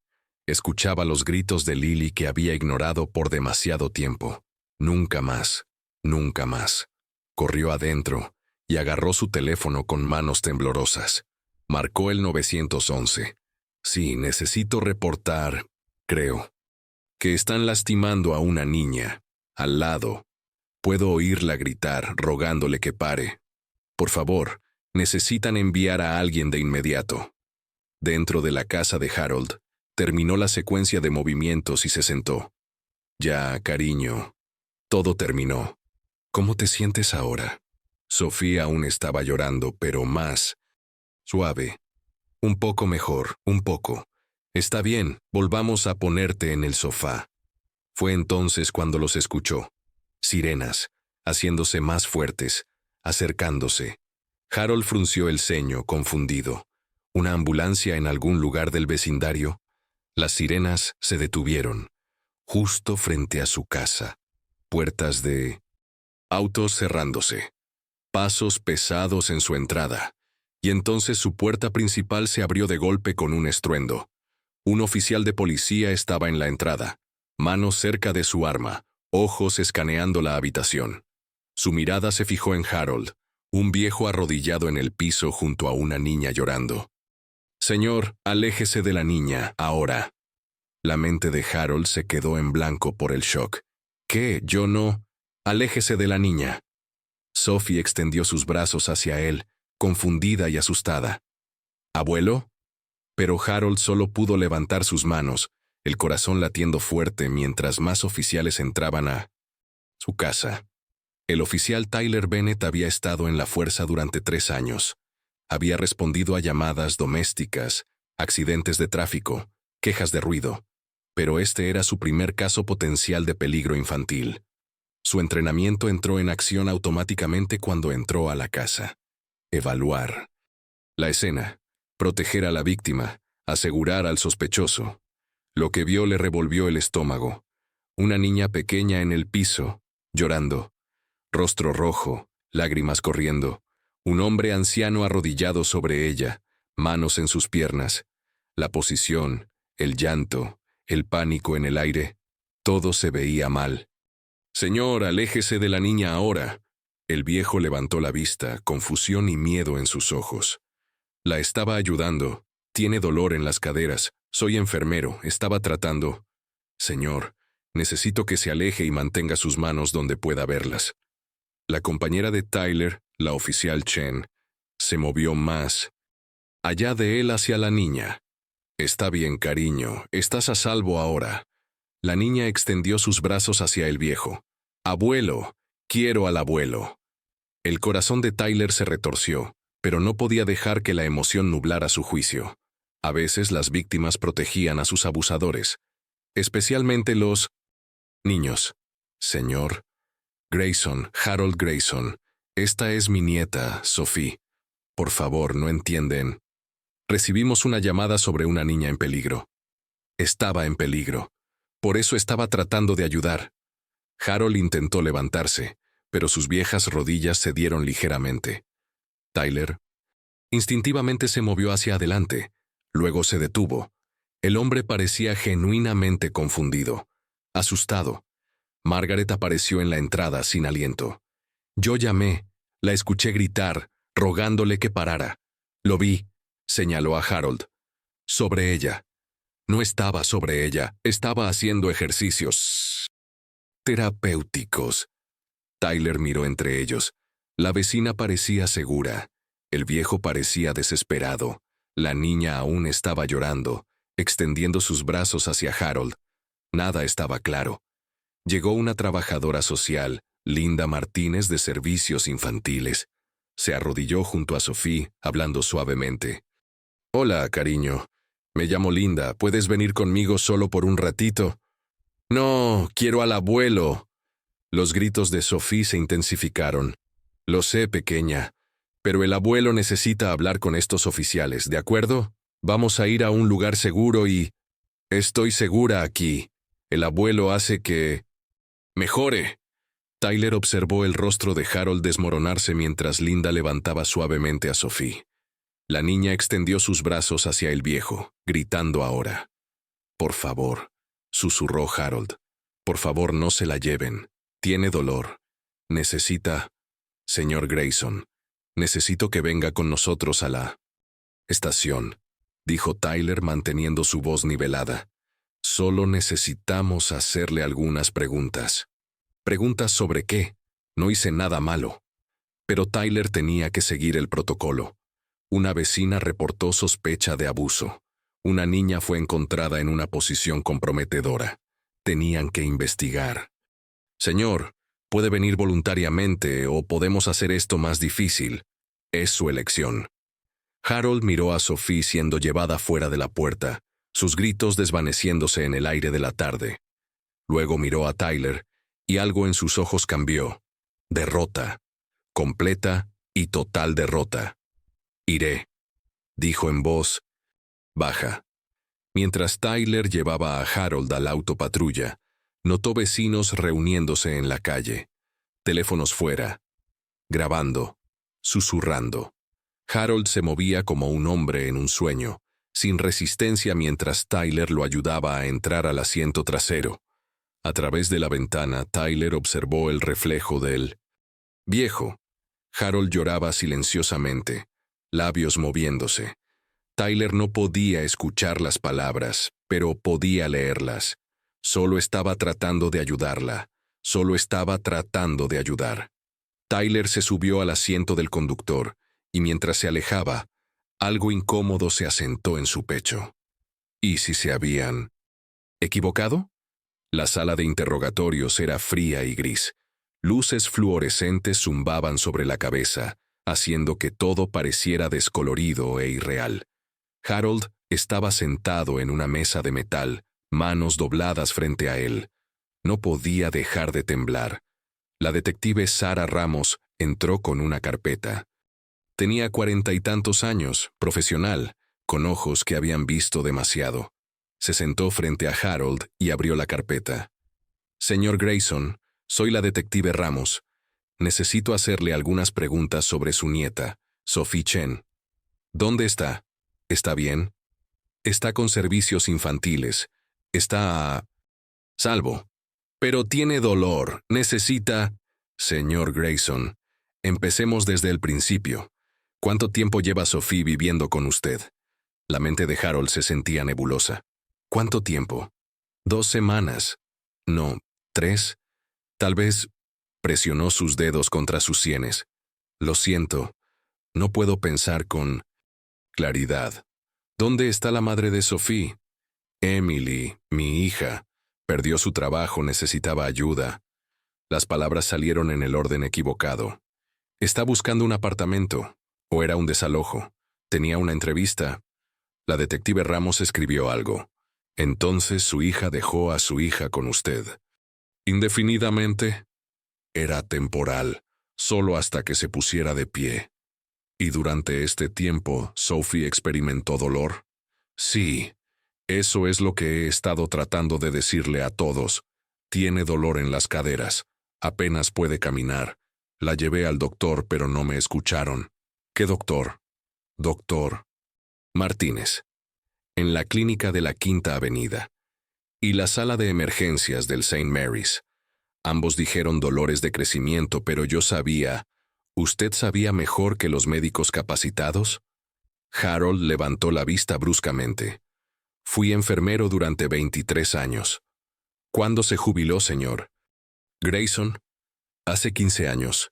Escuchaba los gritos de Lily que había ignorado por demasiado tiempo. Nunca más, nunca más. Corrió adentro y agarró su teléfono con manos temblorosas. Marcó el 911. «Sí, necesito reportar, creo, que están lastimando a una niña. Al lado. Puedo oírla gritar, rogándole que pare. Por favor, necesitan enviar a alguien de inmediato». Dentro de la casa de Harold, terminó la secuencia de movimientos y se sentó. «Ya, cariño. Todo terminó. ¿Cómo te sientes ahora?». Sophie aún estaba llorando, pero más suave. «Un poco mejor, un poco. Está bien, volvamos a ponerte en el sofá». Fue entonces cuando los escuchó. Sirenas, haciéndose más fuertes, acercándose. Harold frunció el ceño, confundido. ¿Una ambulancia en algún lugar del vecindario? Las sirenas se detuvieron, justo frente a su casa. Puertas de autos cerrándose. Pasos pesados en su entrada. Y entonces su puerta principal se abrió de golpe con un estruendo. Un oficial de policía estaba en la entrada, manos cerca de su arma, ojos escaneando la habitación. Su mirada se fijó en Harold, un viejo arrodillado en el piso junto a una niña llorando. «Señor, aléjese de la niña, ahora». La mente de Harold se quedó en blanco por el shock. «¿Qué? Yo no...». «Aléjese de la niña». Sophie extendió sus brazos hacia él, confundida y asustada. «¿Abuelo?». Pero Harold solo pudo levantar sus manos, el corazón latiendo fuerte mientras más oficiales entraban a su casa. El oficial Tyler Bennett había estado en la fuerza durante 3 años. Había respondido a llamadas domésticas, accidentes de tráfico, quejas de ruido, pero este era su primer caso potencial de peligro infantil. Su entrenamiento entró en acción automáticamente cuando entró a la casa. Evaluar la escena, proteger a la víctima, asegurar al sospechoso. Lo que vio le revolvió el estómago. Una niña pequeña en el piso, llorando. Rostro rojo, lágrimas corriendo. Un hombre anciano arrodillado sobre ella, manos en sus piernas. La posición, el llanto, el pánico en el aire, todo se veía mal. «Señor, aléjese de la niña ahora». El viejo levantó la vista, confusión y miedo en sus ojos. La estaba ayudando. Tiene dolor en las caderas. Soy enfermero. Estaba tratando. «Señor, necesito que se aleje y mantenga sus manos donde pueda verlas». La compañera de Tyler, la oficial Chen, se movió más, allá de él hacia la niña. «Está bien, cariño. Estás a salvo ahora». La niña extendió sus brazos hacia el viejo. «Abuelo, quiero al abuelo». El corazón de Tyler se retorció, pero no podía dejar que la emoción nublara su juicio. A veces las víctimas protegían a sus abusadores, especialmente los niños. «Señor Grayson, Harold Grayson, esta es mi nieta, Sophie. Por favor, no entienden. Recibimos una llamada sobre una niña en peligro. Estaba en peligro. Por eso estaba tratando de ayudar». Harold intentó levantarse, pero sus viejas rodillas cedieron ligeramente. Tyler instintivamente se movió hacia adelante. Luego se detuvo. El hombre parecía genuinamente confundido, asustado. Margaret apareció en la entrada sin aliento. «Yo llamé, la escuché gritar, rogándole que parara. Lo vi», señaló a Harold. «Sobre ella». «No estaba sobre ella, estaba haciendo ejercicios terapéuticos». Tyler miró entre ellos. La vecina parecía segura. El viejo parecía desesperado. La niña aún estaba llorando, extendiendo sus brazos hacia Harold. Nada estaba claro. Llegó una trabajadora social, Linda Martínez de Servicios Infantiles. Se arrodilló junto a Sophie, hablando suavemente. «Hola, cariño. Me llamo Linda. ¿Puedes venir conmigo solo por un ratito?» «No, quiero al abuelo». Los gritos de Sophie se intensificaron. «Lo sé, pequeña, pero el abuelo necesita hablar con estos oficiales, ¿de acuerdo? Vamos a ir a un lugar seguro y... Estoy segura aquí. El abuelo hace que... mejore». Tyler observó el rostro de Harold desmoronarse mientras Linda levantaba suavemente a Sophie. La niña extendió sus brazos hacia el viejo, gritando ahora. «Por favor», susurró Harold. «Por favor, no se la lleven. Tiene dolor. Necesita... Señor Grayson, necesito que venga con nosotros a la estación», dijo Tyler manteniendo su voz nivelada. «Solo necesitamos hacerle algunas preguntas». «¿Preguntas sobre qué? No hice nada malo». Pero Tyler tenía que seguir el protocolo. Una vecina reportó sospecha de abuso. Una niña fue encontrada en una posición comprometedora. Tenían que investigar. «Señor, puede venir voluntariamente o podemos hacer esto más difícil. Es su elección». Harold miró a Sophie siendo llevada fuera de la puerta, sus gritos desvaneciéndose en el aire de la tarde. Luego miró a Tyler, y algo en sus ojos cambió. Derrota. Completa y total derrota. «Iré», dijo en voz baja. Mientras Tyler llevaba a Harold a la autopatrulla, notó vecinos reuniéndose en la calle. Teléfonos fuera. Grabando. Susurrando. Harold se movía como un hombre en un sueño, sin resistencia mientras Tyler lo ayudaba a entrar al asiento trasero. A través de la ventana, Tyler observó el reflejo del viejo. Harold lloraba silenciosamente, labios moviéndose. Tyler no podía escuchar las palabras, pero podía leerlas. Solo estaba tratando de ayudarla. Solo estaba tratando de ayudar. Tyler se subió al asiento del conductor, y mientras se alejaba, algo incómodo se asentó en su pecho. ¿Y si se habían equivocado? La sala de interrogatorios era fría y gris. Luces fluorescentes zumbaban sobre la cabeza, haciendo que todo pareciera descolorido e irreal. Harold estaba sentado en una mesa de metal, manos dobladas frente a él. No podía dejar de temblar. La detective Sarah Ramos entró con una carpeta. Tenía 40 y tantos años, profesional, con ojos que habían visto demasiado. Se sentó frente a Harold y abrió la carpeta. «Señor Grayson, soy la detective Ramos. Necesito hacerle algunas preguntas sobre su nieta, Sophie Chen. ¿Dónde está? ¿Está bien? Está con servicios infantiles. Está a salvo. Pero tiene dolor. Necesita... Señor Grayson, empecemos desde el principio. ¿Cuánto tiempo lleva Sophie viviendo con usted? La mente de Harold se sentía nebulosa. ¿Cuánto tiempo? 2 semanas. No, 3. Tal vez... Presionó sus dedos contra sus sienes. Lo siento. No puedo pensar con claridad. ¿Dónde está la madre de Sophie? Emily, mi hija. Perdió su trabajo, necesitaba ayuda. Las palabras salieron en el orden equivocado. Está buscando un apartamento. ¿O era un desalojo? Tenía una entrevista. La detective Ramos escribió algo. Entonces su hija dejó a su hija con usted. ¿Indefinidamente? Era temporal, solo hasta que se pusiera de pie. ¿Y durante este tiempo, Sophie experimentó dolor? Sí, eso es lo que he estado tratando de decirle a todos. Tiene dolor en las caderas. Apenas puede caminar. La llevé al doctor, pero no me escucharon. ¿Qué doctor? Doctor Martínez. En la clínica de la Quinta Avenida. Y la sala de emergencias del St. Mary's. Ambos dijeron dolores de crecimiento, pero yo sabía. ¿Usted sabía mejor que los médicos capacitados? Harold levantó la vista bruscamente. Fui enfermero durante 23 años. ¿Cuándo se jubiló, señor Grayson? Hace 15 años.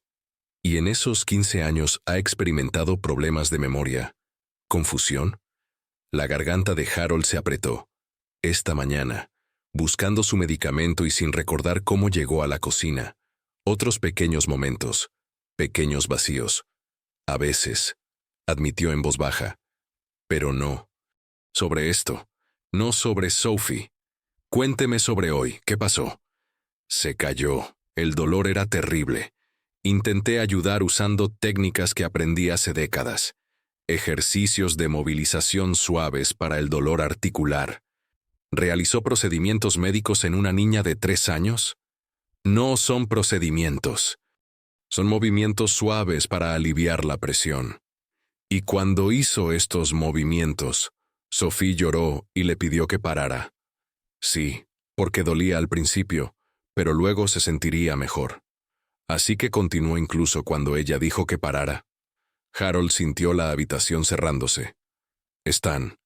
Y en esos 15 años ha experimentado problemas de memoria. ¿Confusión? La garganta de Harold se apretó. Esta mañana, buscando su medicamento y sin recordar cómo llegó a la cocina. Otros pequeños momentos, pequeños vacíos. A veces, admitió en voz baja. Pero no. Sobre esto, no sobre Sophie. Cuénteme sobre hoy, ¿qué pasó? Se cayó. El dolor era terrible. Intenté ayudar usando técnicas que aprendí hace décadas. Ejercicios de movilización suaves para el dolor articular. ¿Realizó procedimientos médicos en una niña de 3 años? No son procedimientos. Son movimientos suaves para aliviar la presión. Y cuando hizo estos movimientos, Sophie lloró y le pidió que parara. Sí, porque dolía al principio, pero luego se sentiría mejor. Así que continuó incluso cuando ella dijo que parara. Harold sintió la habitación cerrándose. Están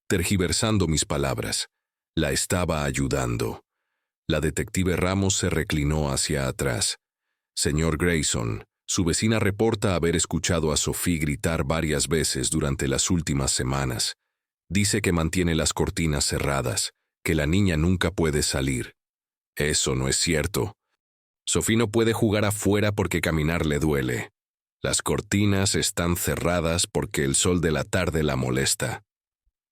tergiversando mis palabras. La estaba ayudando. La detective Ramos se reclinó hacia atrás. Señor Grayson, su vecina reporta haber escuchado a Sophie gritar varias veces durante las últimas semanas. Dice que mantiene las cortinas cerradas, que la niña nunca puede salir. Eso no es cierto. Sophie no puede jugar afuera porque caminar le duele. Las cortinas están cerradas porque el sol de la tarde la molesta.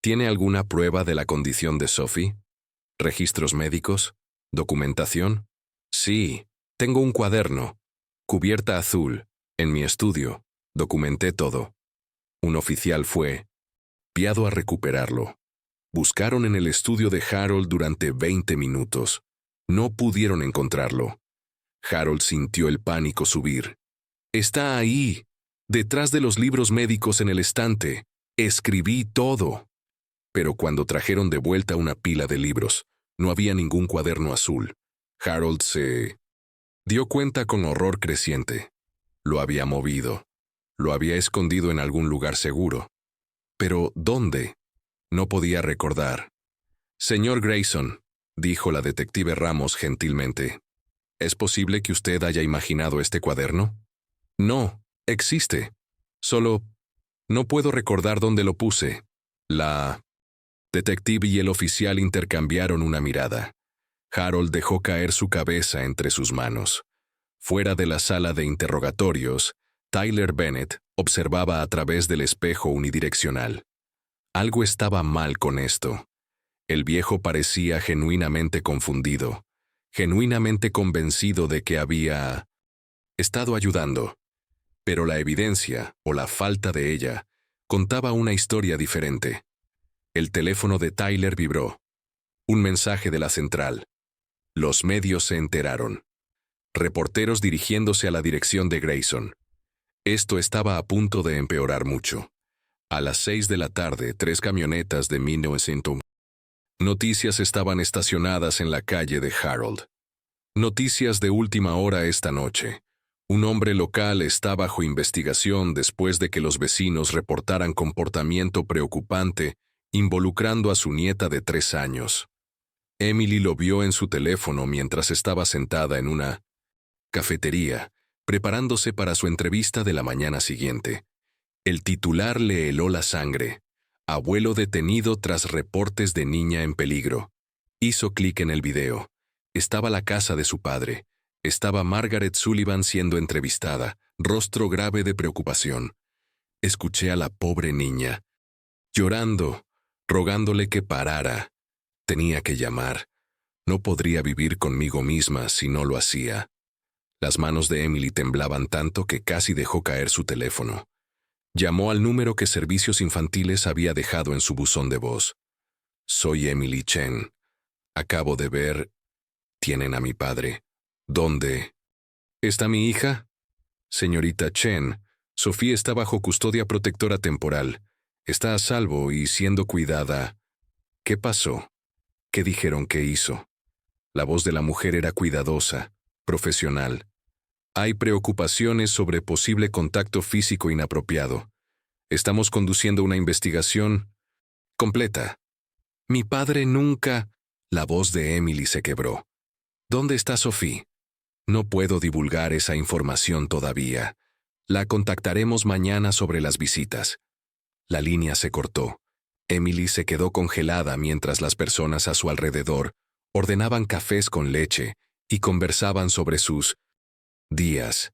¿Tiene alguna prueba de la condición de Sophie? ¿Registros médicos? ¿Documentación? Sí, tengo un cuaderno. Cubierta azul. En mi estudio. Documenté todo. Un oficial fue enviado a recuperarlo. Buscaron en el estudio de Harold durante 20 minutos. No pudieron encontrarlo. Harold sintió el pánico subir. Está ahí, detrás de los libros médicos en el estante. Escribí todo. Pero cuando trajeron de vuelta una pila de libros, no había ningún cuaderno azul. Harold se dio cuenta con horror creciente. Lo había movido. Lo había escondido en algún lugar seguro. Pero, ¿dónde? No podía recordar. Señor Grayson, dijo la detective Ramos gentilmente, ¿es posible que usted haya imaginado este cuaderno? No, existe. Solo, no puedo recordar dónde lo puse. La detective y el oficial intercambiaron una mirada. Harold dejó caer su cabeza entre sus manos. Fuera de la sala de interrogatorios, Tyler Bennett observaba a través del espejo unidireccional. Algo estaba mal con esto. El viejo parecía genuinamente confundido, genuinamente convencido de que había estado ayudando. Pero la evidencia, o la falta de ella, contaba una historia diferente. El teléfono de Tyler vibró. Un mensaje de la central. Los medios se enteraron. Reporteros dirigiéndose a la dirección de Grayson. Esto estaba a punto de empeorar mucho. A las 6 de la tarde, 3 camionetas de 1900 noticias estaban estacionadas en la calle de Harold. Noticias de última hora esta noche. Un hombre local está bajo investigación después de que los vecinos reportaran comportamiento preocupante involucrando a su nieta de 3 años. Emily lo vio en su teléfono mientras estaba sentada en una cafetería, preparándose para su entrevista de la mañana siguiente. El titular le heló la sangre. Abuelo detenido tras reportes de niña en peligro. Hizo clic en el video. Estaba la casa de su padre. Estaba Margaret Sullivan siendo entrevistada, rostro grave de preocupación. Escuché a la pobre niña, llorando, rogándole que parara. Tenía que llamar. No podría vivir conmigo misma si no lo hacía. Las manos de Emily temblaban tanto que casi dejó caer su teléfono. Llamó al número que Servicios Infantiles había dejado en su buzón de voz. Soy Emily Chen. Acabo de ver... Tienen a mi padre. ¿Dónde? ¿Está mi hija? Señorita Chen, Sofía está bajo custodia protectora temporal. Está a salvo y siendo cuidada. ¿Qué pasó? ¿Qué dijeron que hizo? La voz de la mujer era cuidadosa, profesional. Hay preocupaciones sobre posible contacto físico inapropiado. Estamos conduciendo una investigación completa. Mi padre nunca... La voz de Emily se quebró. ¿Dónde está Sophie? No puedo divulgar esa información todavía. La contactaremos mañana sobre las visitas. La línea se cortó. Emily se quedó congelada mientras las personas a su alrededor ordenaban cafés con leche y conversaban sobre sus días.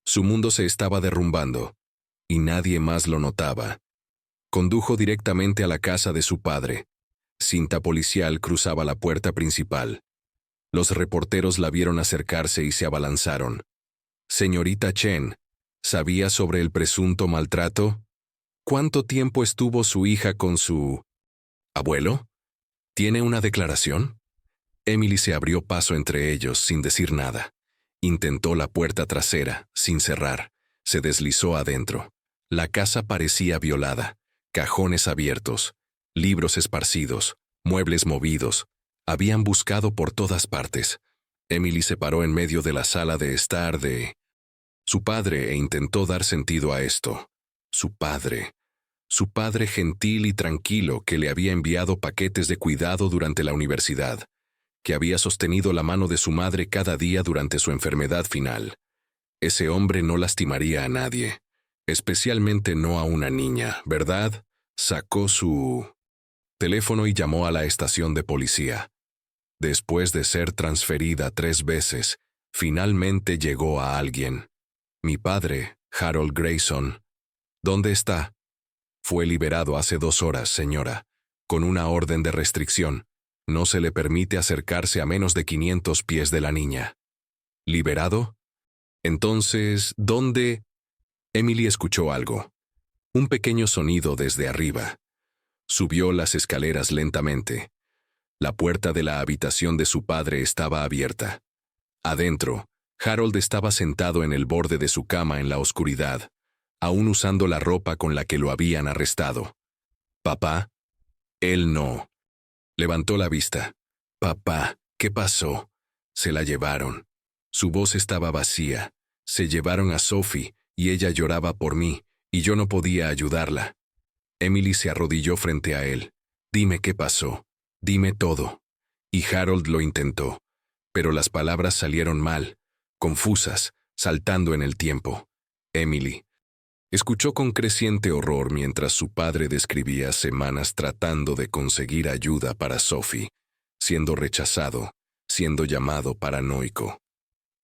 Su mundo se estaba derrumbando, y nadie más lo notaba. Condujo directamente a la casa de su padre. Cinta policial cruzaba la puerta principal. Los reporteros la vieron acercarse y se abalanzaron. Señorita Chen, ¿sabía sobre el presunto maltrato? ¿Cuánto tiempo estuvo su hija con su abuelo? ¿Tiene una declaración? Emily se abrió paso entre ellos sin decir nada. Intentó la puerta trasera, sin cerrar. Se deslizó adentro. La casa parecía violada. Cajones abiertos, libros esparcidos, muebles movidos. Habían buscado por todas partes. Emily se paró en medio de la sala de estar de su padre e intentó dar sentido a esto. Su padre gentil y tranquilo que le había enviado paquetes de cuidado durante la universidad, que había sostenido la mano de su madre cada día durante su enfermedad final. Ese hombre no lastimaría a nadie, especialmente no a una niña, ¿verdad? Sacó su teléfono y llamó a la estación de policía. Después de ser transferida 3 veces, finalmente llegó a alguien. Mi padre, Harold Grayson. ¿Dónde está? Fue liberado hace 2 horas, señora, con una orden de restricción. No se le permite acercarse a menos de 500 pies de la niña. ¿Liberado? Entonces, ¿dónde? Emily escuchó algo. Un pequeño sonido desde arriba. Subió las escaleras lentamente. La puerta de la habitación de su padre estaba abierta. Adentro, Harold estaba sentado en el borde de su cama en la oscuridad, aún usando la ropa con la que lo habían arrestado. ¿Papá? Él no. Levantó la vista. Papá, ¿qué pasó? Se la llevaron. Su voz estaba vacía. Se llevaron a Sophie, y ella lloraba por mí, y yo no podía ayudarla. Emily se arrodilló frente a él. Dime qué pasó. Dime todo. Y Harold lo intentó. Pero las palabras salieron mal, confusas, saltando en el tiempo. Emily escuchó con creciente horror mientras su padre describía semanas tratando de conseguir ayuda para Sophie, siendo rechazado, siendo llamado paranoico.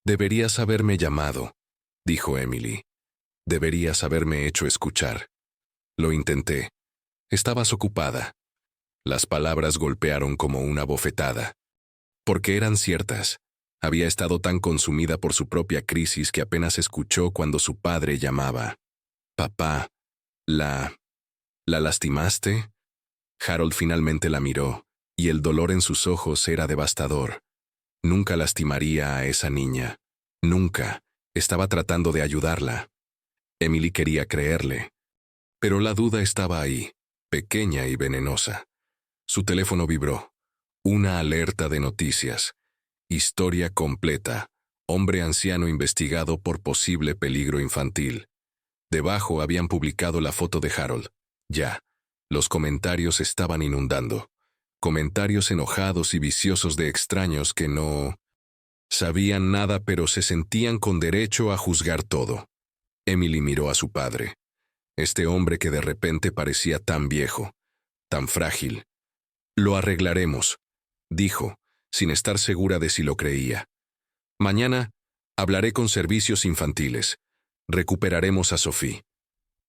Deberías haberme llamado, dijo Emily. Deberías haberme hecho escuchar. Lo intenté. Estabas ocupada. Las palabras golpearon como una bofetada. Porque eran ciertas. Había estado tan consumida por su propia crisis que apenas escuchó cuando su padre llamaba. Papá, ¿la lastimaste? Harold finalmente la miró, y el dolor en sus ojos era devastador. Nunca lastimaría a esa niña. Nunca. Estaba tratando de ayudarla. Emily quería creerle. Pero la duda estaba ahí, pequeña y venenosa. Su teléfono vibró. Una alerta de noticias. Historia completa. Hombre anciano investigado por posible peligro infantil. Debajo habían publicado la foto de Harold. Ya. Los comentarios estaban inundando. Comentarios enojados y viciosos de extraños que no sabían nada pero se sentían con derecho a juzgar todo. Emily miró a su padre. Este hombre que de repente parecía tan viejo, tan frágil. Lo arreglaremos, dijo, sin estar segura de si lo creía. Mañana hablaré con servicios infantiles. Recuperaremos a Sophie.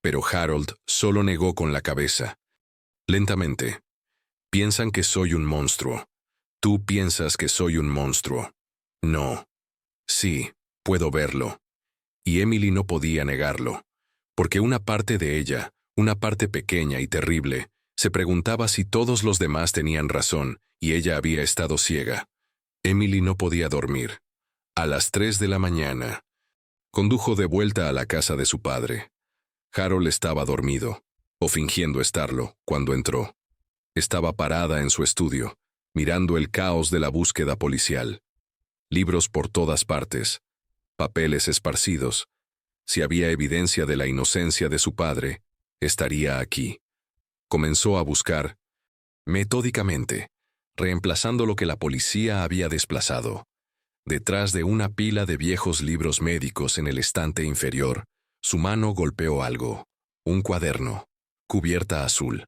Pero Harold solo negó con la cabeza. Lentamente. Piensan que soy un monstruo. Tú piensas que soy un monstruo. No. Sí, puedo verlo. Y Emily no podía negarlo. Porque una parte de ella, una parte pequeña y terrible, se preguntaba si todos los demás tenían razón y ella había estado ciega. Emily no podía dormir. A las 3 de la mañana, condujo de vuelta a la casa de su padre. Harold estaba dormido, o fingiendo estarlo, cuando entró. Estaba parada en su estudio, mirando el caos de la búsqueda policial. Libros por todas partes, papeles esparcidos. Si había evidencia de la inocencia de su padre, estaría aquí. Comenzó a buscar, metódicamente, reemplazando lo que la policía había desplazado. Detrás de una pila de viejos libros médicos en el estante inferior, su mano golpeó algo. Un cuaderno, cubierta azul.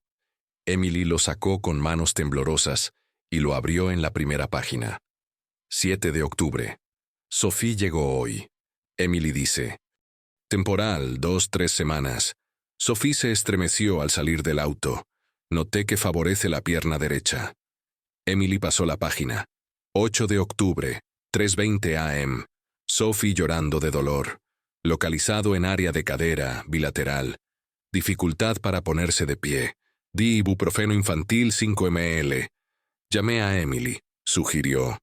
Emily lo sacó con manos temblorosas y lo abrió en la primera página. 7 de octubre. Sophie llegó hoy. Emily dice. Temporal, 2-3 semanas. Sophie se estremeció al salir del auto. Noté que favorece la pierna derecha. Emily pasó la página. 8 de octubre, 3:20 am. Sophie llorando de dolor. Localizado en área de cadera, bilateral. Dificultad para ponerse de pie. Di ibuprofeno infantil 5 ml. Llamé a Emily, sugirió.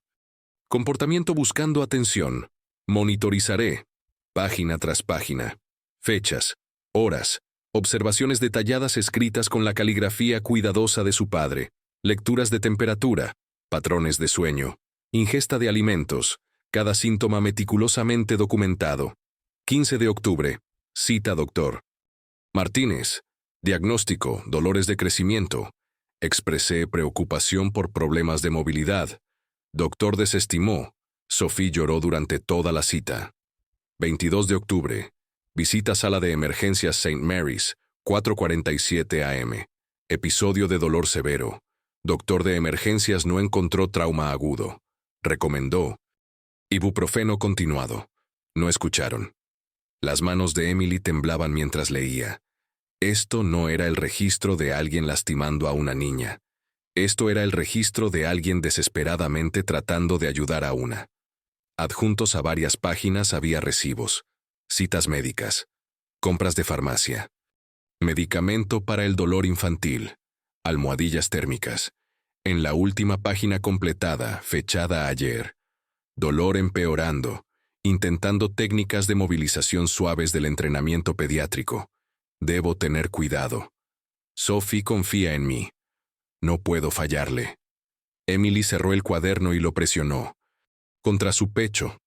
Comportamiento buscando atención. Monitorizaré. Página tras página. Fechas, horas, observaciones detalladas escritas con la caligrafía cuidadosa de su padre. Lecturas de temperatura, patrones de sueño, ingesta de alimentos, cada síntoma meticulosamente documentado. 15 de octubre. Cita doctor. Martínez. Diagnóstico, dolores de crecimiento. Expresé preocupación por problemas de movilidad. Doctor desestimó. Sophie lloró durante toda la cita. 22 de octubre. Visita sala de emergencias St. Mary's, 4:47 am. Episodio de dolor severo. Doctor de emergencias no encontró trauma agudo. Recomendó. Ibuprofeno continuado. No escucharon. Las manos de Emily temblaban mientras leía. Esto no era el registro de alguien lastimando a una niña. Esto era el registro de alguien desesperadamente tratando de ayudar a una. Adjuntos a varias páginas había recibos, citas médicas, compras de farmacia, medicamento para el dolor infantil, almohadillas térmicas. En la última página completada, fechada ayer, dolor empeorando, intentando técnicas de movilización suaves del entrenamiento pediátrico. Debo tener cuidado. Sophie confía en mí. No puedo fallarle. Emily cerró el cuaderno y lo presionó. Contra su pecho.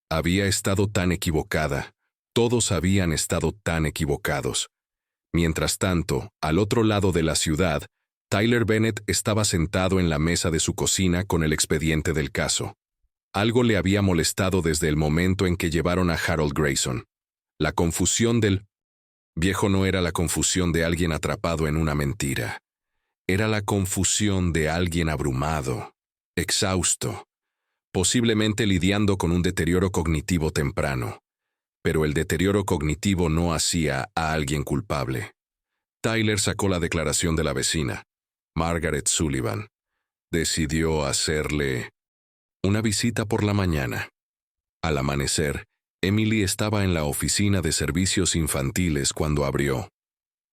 Había estado tan equivocada. Todos habían estado tan equivocados. Mientras tanto, al otro lado de la ciudad, Tyler Bennett estaba sentado en la mesa de su cocina con el expediente del caso. Algo le había molestado desde el momento en que llevaron a Harold Grayson. La confusión del viejo no era la confusión de alguien atrapado en una mentira. Era la confusión de alguien abrumado, exhausto, posiblemente lidiando con un deterioro cognitivo temprano. Pero el deterioro cognitivo no hacía a alguien culpable. Tyler sacó la declaración de la vecina, Margaret Sullivan. Decidió hacerle una visita por la mañana. Al amanecer, Emily estaba en la oficina de servicios infantiles cuando abrió.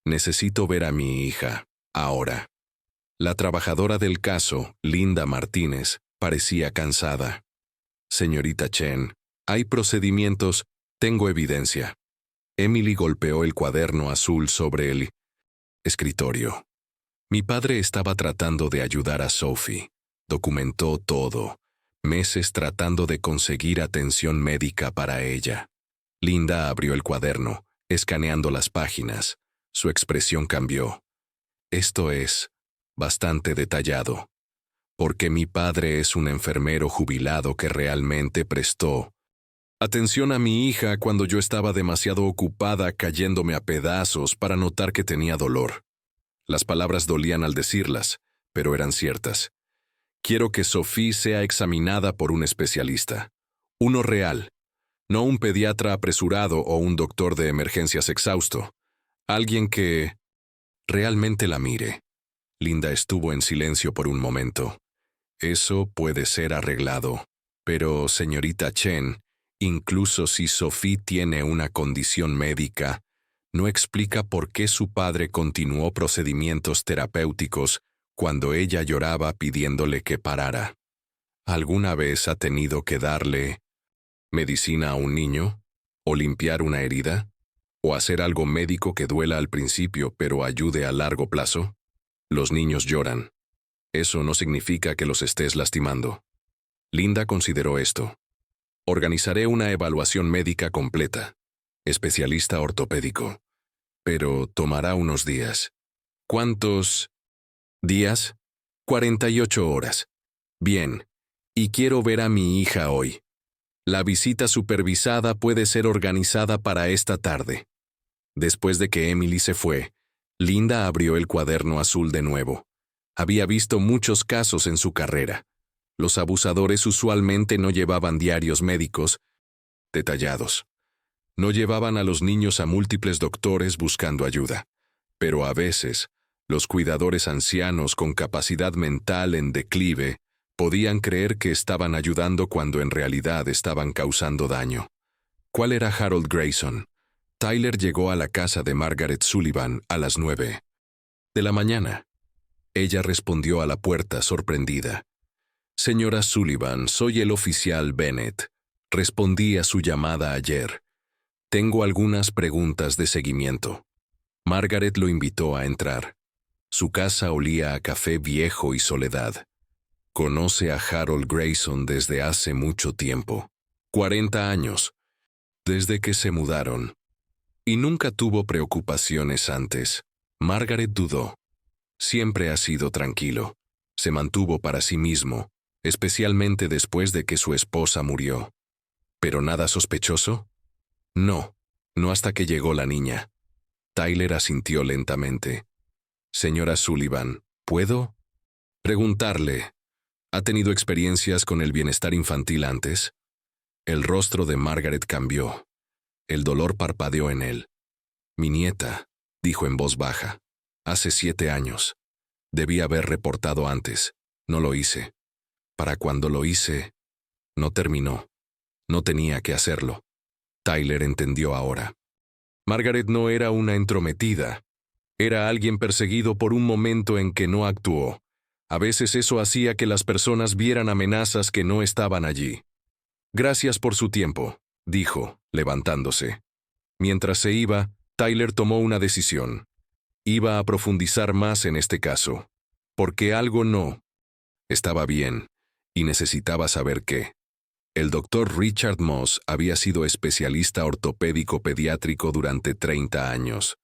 Necesito ver a mi hija, ahora. La trabajadora del caso, Linda Martínez, parecía cansada. Señorita Chen, Hay procedimientos, tengo evidencia. Emily golpeó el cuaderno azul sobre el escritorio. Mi padre estaba tratando de ayudar a Sophie. Documentó todo. Meses tratando de conseguir atención médica para ella. Linda abrió el cuaderno, escaneando las páginas. Su expresión cambió. Esto es bastante detallado. Porque mi padre es un enfermero jubilado que realmente prestó atención a mi hija cuando yo estaba demasiado ocupada cayéndome a pedazos para notar que tenía dolor. Las palabras dolían al decirlas, pero eran ciertas. Quiero que Sophie sea examinada por un especialista. Uno real. No un pediatra apresurado o un doctor de emergencias exhausto. Alguien que realmente la mire. Linda estuvo en silencio por un momento. Eso puede ser arreglado. Pero, señorita Chen, incluso si Sophie tiene una condición médica, no explica por qué su padre continuó procedimientos terapéuticos cuando ella lloraba pidiéndole que parara. ¿Alguna vez ha tenido que darle medicina a un niño? ¿O limpiar una herida? ¿O hacer algo médico que duela al principio pero ayude a largo plazo? Los niños lloran. Eso no significa que los estés lastimando. Linda consideró esto. Organizaré una evaluación médica completa. Especialista ortopédico. Pero tomará unos días. ¿Cuántos días? 48 horas. Bien. Y quiero ver a mi hija hoy. La visita supervisada puede ser organizada para esta tarde. Después de que Emily se fue, Linda abrió el cuaderno azul de nuevo. Había visto muchos casos en su carrera. Los abusadores usualmente no llevaban diarios médicos detallados. No llevaban a los niños a múltiples doctores buscando ayuda. Pero a veces, los cuidadores ancianos con capacidad mental en declive podían creer que estaban ayudando cuando en realidad estaban causando daño. ¿Cuál era Harold Grayson? Tyler llegó a la casa de Margaret Sullivan a las 9 de la mañana. Ella respondió a la puerta sorprendida. Señora Sullivan, soy el oficial Bennett. Respondí a su llamada ayer. Tengo algunas preguntas de seguimiento. Margaret lo invitó a entrar. Su casa olía a café viejo y soledad. Conoce a Harold Grayson desde hace mucho tiempo. 40 años. Desde que se mudaron. Y nunca tuvo preocupaciones antes. Margaret dudó. Siempre ha sido tranquilo. Se mantuvo para sí mismo, especialmente después de que su esposa murió. ¿Pero nada sospechoso? No, no hasta que llegó la niña. Tyler asintió lentamente. Señora Sullivan, ¿puedo preguntarle? ¿Ha tenido experiencias con el bienestar infantil antes? El rostro de Margaret cambió. El dolor parpadeó en él. Mi nieta, dijo en voz baja. Hace 7 años. Debí haber reportado antes. No lo hice. Para cuando lo hice, no terminó. No tenía que hacerlo. Tyler entendió ahora. Margaret no era una entrometida. Era alguien perseguido por un momento en que no actuó. A veces eso hacía que las personas vieran amenazas que no estaban allí. Gracias por su tiempo, dijo, levantándose. Mientras se iba, Tyler tomó una decisión. Iba a profundizar más en este caso. Porque algo no estaba bien, y necesitaba saber qué. El doctor Richard Moss había sido especialista ortopédico pediátrico durante 30 años.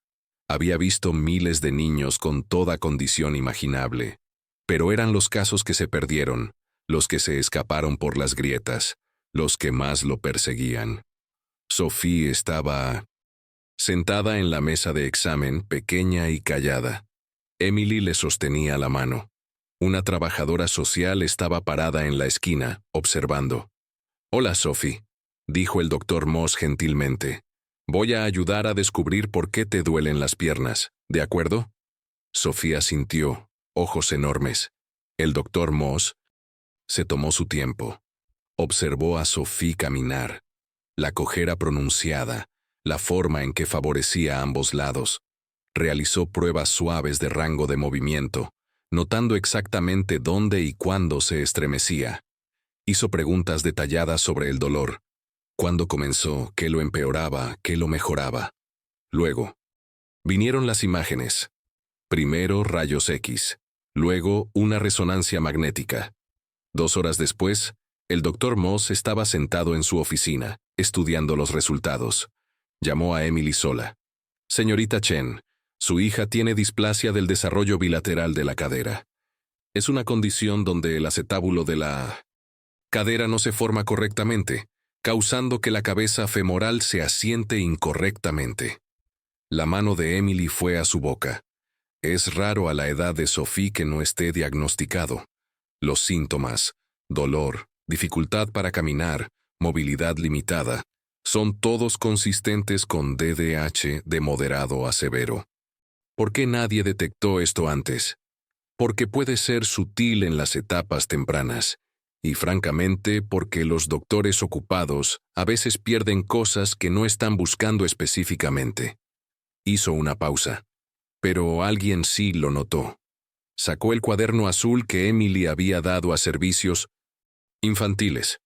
Había visto miles de niños con toda condición imaginable. Pero eran los casos que se perdieron, los que se escaparon por las grietas, los que más lo perseguían. Sophie estaba sentada en la mesa de examen, pequeña y callada. Emily le sostenía la mano. Una trabajadora social estaba parada en la esquina, observando. «Hola, Sophie», dijo el doctor Moss gentilmente. «Voy a ayudar a descubrir por qué te duelen las piernas, ¿de acuerdo?» Sophie asintió, ojos enormes. El doctor Moss se tomó su tiempo. Observó a Sophie caminar. La cojera pronunciada, la forma en que favorecía a ambos lados. Realizó pruebas suaves de rango de movimiento, notando exactamente dónde y cuándo se estremecía. Hizo preguntas detalladas sobre el dolor. ¿Cuándo comenzó? ¿Qué lo empeoraba? ¿Qué lo mejoraba? Luego, vinieron las imágenes. Primero rayos X, luego una resonancia magnética. 2 horas después, el doctor Moss estaba sentado en su oficina, estudiando los resultados. Llamó a Emily sola. Señorita Chen, su hija tiene displasia del desarrollo bilateral de la cadera. Es una condición donde el acetábulo de la cadera no se forma correctamente, causando que la cabeza femoral se asiente incorrectamente. La mano de Emily fue a su boca. Es raro a la edad de Sophie que no esté diagnosticado. Los síntomas, dolor, dificultad para caminar, movilidad limitada, son todos consistentes con DDH de moderado a severo. ¿Por qué nadie detectó esto antes? Porque puede ser sutil en las etapas tempranas, y francamente porque los doctores ocupados a veces pierden cosas que no están buscando específicamente. Hizo una pausa, pero alguien sí lo notó. Sacó el cuaderno azul que Emily había dado a servicios infantiles.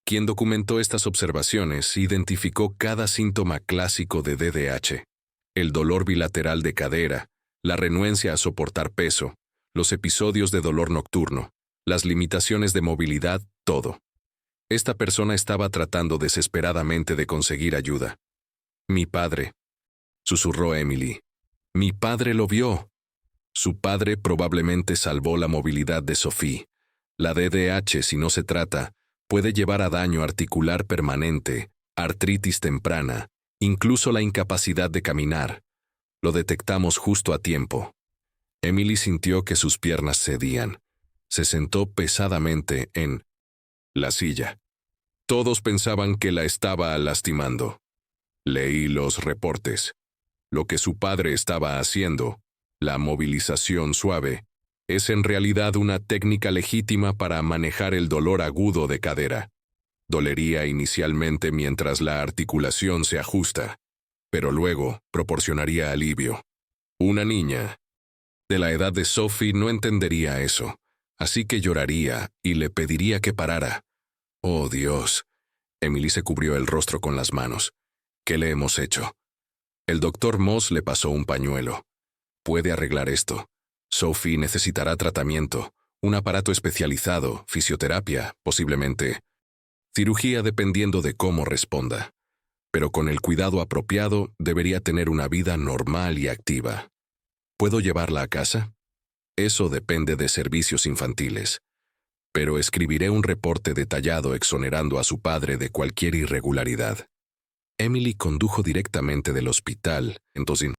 Quien documentó estas observaciones identificó cada síntoma clásico de DDH: el dolor bilateral de cadera, la renuencia a soportar peso, los episodios de dolor nocturno, las limitaciones de movilidad, todo. Esta persona estaba tratando desesperadamente de conseguir ayuda. Mi padre, susurró Emily. Mi padre lo vio. Su padre probablemente salvó la movilidad de Sophie. La DDH, si no se trata, puede llevar a daño articular permanente, artritis temprana, incluso la incapacidad de caminar. Lo detectamos justo a tiempo. Emily sintió que sus piernas cedían. Se sentó pesadamente en la silla. Todos pensaban que la estaba lastimando. Leí los reportes. Lo que su padre estaba haciendo, la movilización suave, es en realidad una técnica legítima para manejar el dolor agudo de cadera. Dolería inicialmente mientras la articulación se ajusta, pero luego proporcionaría alivio. Una niña de la edad de Sophie no entendería eso, así que lloraría y le pediría que parara. Oh, Dios. Emily se cubrió el rostro con las manos. ¿Qué le hemos hecho? El doctor Moss le pasó un pañuelo. Puede arreglar esto. Sophie necesitará tratamiento, un aparato especializado, fisioterapia, posiblemente cirugía dependiendo de cómo responda. Pero con el cuidado apropiado debería tener una vida normal y activa. ¿Puedo llevarla a casa? Eso depende de servicios infantiles. Pero escribiré un reporte detallado exonerando a su padre de cualquier irregularidad. Emily condujo directamente del hospital, entonces,